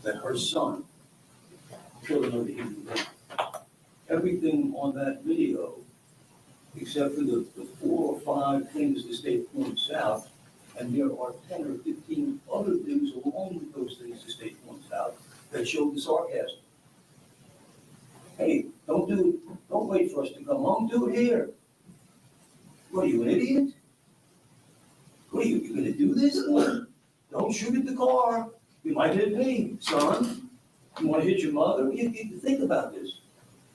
that her son killed another human being. Everything on that video, except for the 4 or 5 things the state points out, and there are 10 or 15 other things along with those things the state points out that show the sarcasm. Hey, don't wait for us to come home, do it here. What, are you an idiot? What, are you gonna do this? Don't shoot at the car. You might hit me, son. You wanna hit your mother? You think about this.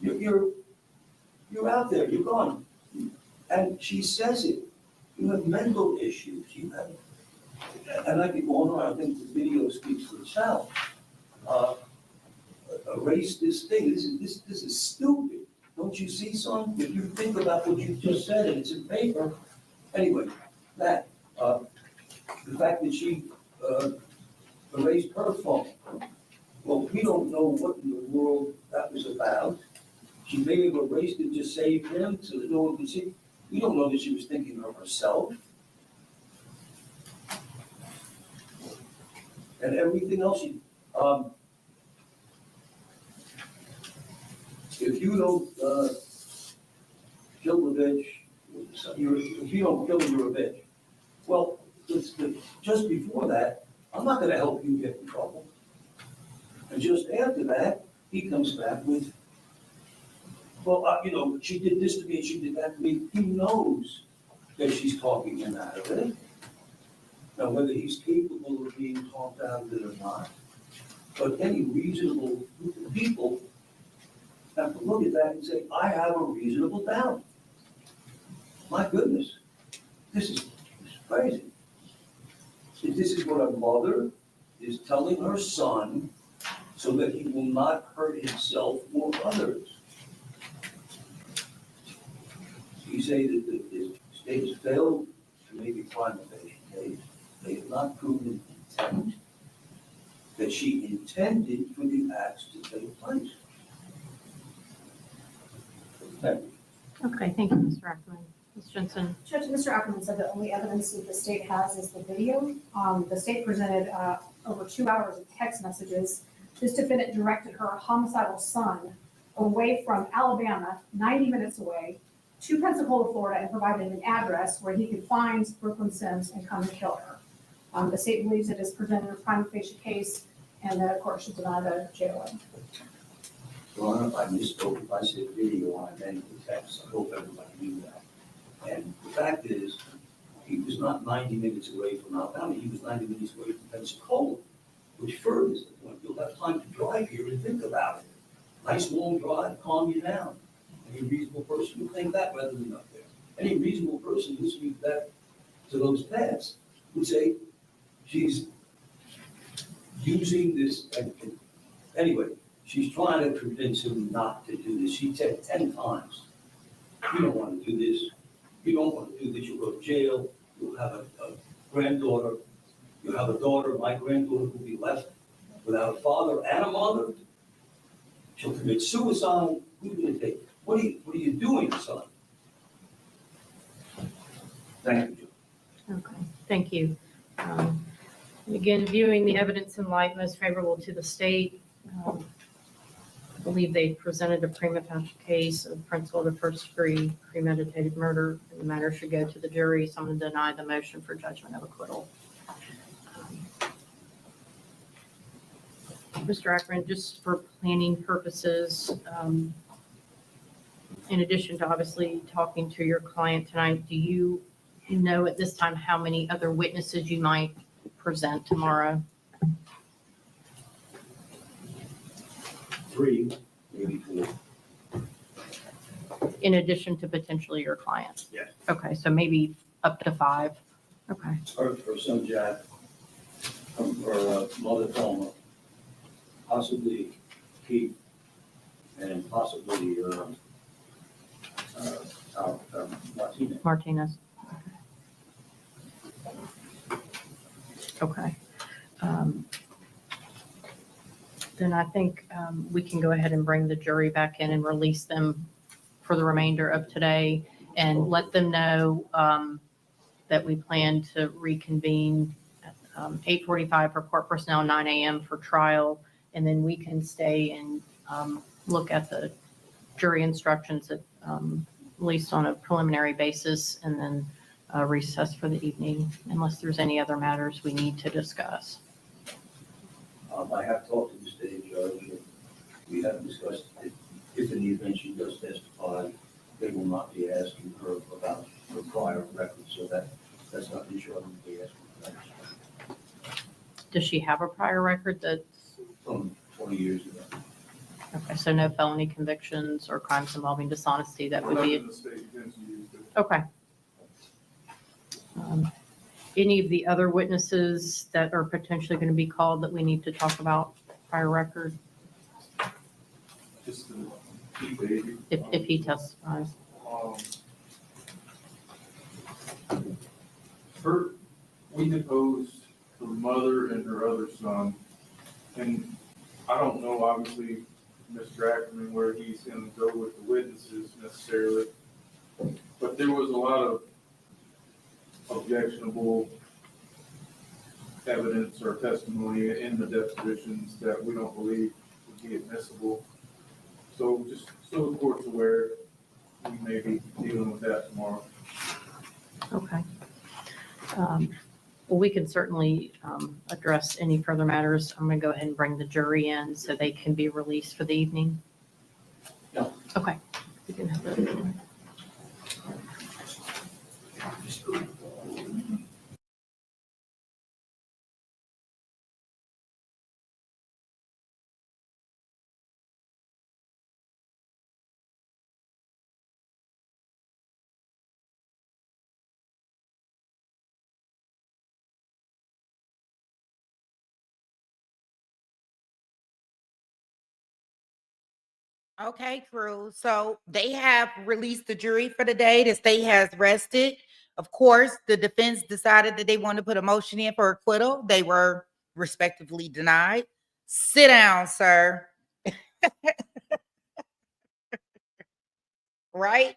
You're out there, you're gone. And she says it. You have mental issues. You have, and I could go on, I think the video speaks for itself. Erase this thing. This is stupid. Don't you see, son? If you think about what you just said and it's in paper. Anyway, the fact that she erased her phone. Well, we don't know what in the world that was about. She may have erased it to save him so that no one could see. We don't know that she was thinking of herself. And everything else, if you don't kill the bitch, if you don't kill her, you're a bitch. Well, just before that, I'm not gonna help you get in trouble. And just after that, he comes back with, well, she did this to me, she did that to me. He knows that she's talking him out of it. Now, whether he's capable of being talked out of it or not, but any reasonable group of people have to look at that and say, I have a reasonable doubt. My goodness, this is crazy. This is what a mother is telling her son so that he will not hurt himself or others. You say that the state has failed to make a crime evasion case. They have not proven intent, that she intended for the acts to take place. Thank you. Okay, thank you, Mr. Ackerman. Ms. Jensen. Judge, Mr. Ackerman said the only evidence that the state has is the video. The state presented over 2 hours of text messages. This defendant directed her homicidal son away from Alabama, 90 minutes away, to Pensacola, Florida, and provided an address where he could find Brooklyn Sims and come and kill her. The state believes it has presented a prima facie case, and the court should deny the JOA. Well, I don't know if I misspoke, if I said video, I meant the text. I hope everybody knew that. And the fact is, he was not 90 minutes away from Alabama, he was 90 minutes away from Pensacola, which furthers the point. You'll have time to drive here and think about it. Nice long drive, calm you down. Any reasonable person would think that rather than up there. Any reasonable person listening to that, to those paths, would say, she's using this, anyway, she's trying to convince him not to do this. She said 10 times, you don't want to do this. You don't want to do this. You'll go to jail. You'll have a granddaughter. You'll have a daughter. My granddaughter will be left without a father and a mother. She'll commit suicide. Who are you going to take? What are you doing, son? Thank you, Joe. Okay, thank you. Again, viewing the evidence in light most favorable to the state, I believe they presented a prima facie case of principle of the first degree premeditated murder, and the matter should go to the jury. So I'm going to deny the motion for judgment of acquittal. Mr. Akron, just for planning purposes, in addition to obviously talking to your client tonight, do you know at this time how many other witnesses you might present tomorrow? 3, maybe 4. In addition to potentially your client? Yes. Okay, so maybe up to 5. Okay. Her son Jack, her mother Thelma, possibly Keith, and possibly Martinez. Martinez. Okay. Then I think we can go ahead and bring the jury back in and release them for the remainder of today and let them know that we plan to reconvene at 8:45 for court personnel, 9 a.m. for trial, and then we can stay and look at the jury instructions at least on a preliminary basis, and then recess for the evening, unless there's any other matters we need to discuss. I have talked to the state judge, and we have discussed if in the event she does testify, they will not be asking her about her prior record, so that's not an issue. I wouldn't be asking for that. Does she have a prior record that's, From 20 years ago. okay, so no felony convictions or crimes involving dishonesty, that would be, Nothing the state intends to use it. okay. Any of the other witnesses that are potentially going to be called that we need to talk about prior record, Just to keep baby. if he testifies? We deposed her mother and her other son, and I don't know, obviously, Mr. Ackerman, where he's gonna go with the witnesses necessarily, but there was a lot of objectionable evidence or testimony in the depositions that we don't believe would be admissible. So just so the court's aware, we may be dealing with that tomorrow. Okay. Well, we can certainly address any further matters. I'm going to go ahead and bring the jury in so they can be released for the evening. Yeah. Okay. We can have that. Okay, crew. So they have released the jury for the day. The state has rested. Of course, the defense decided that they want to put a motion in for acquittal. They were respectively denied. Sit down, sir. Right?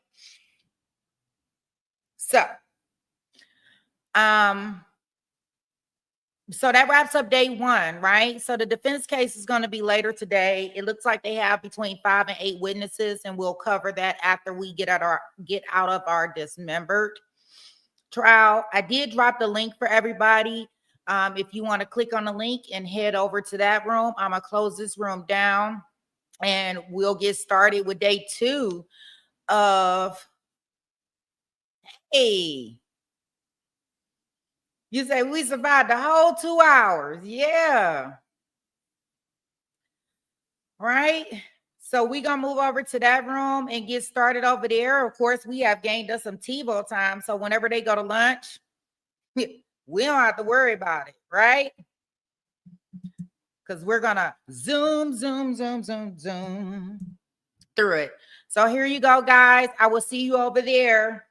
So that wraps up day 1, right? So the defense case is going to be later today. It looks like they have between 5 and 8 witnesses, and we'll cover that after we get out of our dismembered trial. I did drop the link for everybody. If you want to click on the link and head over to that room, I'm gonna close this room down, and we'll get started with day 2 of. Hey. You say we survived the whole 2 hours. Yeah. Right? So we're gonna move over to that room and get started over there. Of course, we have gained us some TiVo time. So whenever they go to lunch, we don't have to worry about it, right? Because we're gonna zoom through it. So here you go, guys. I will see you over there.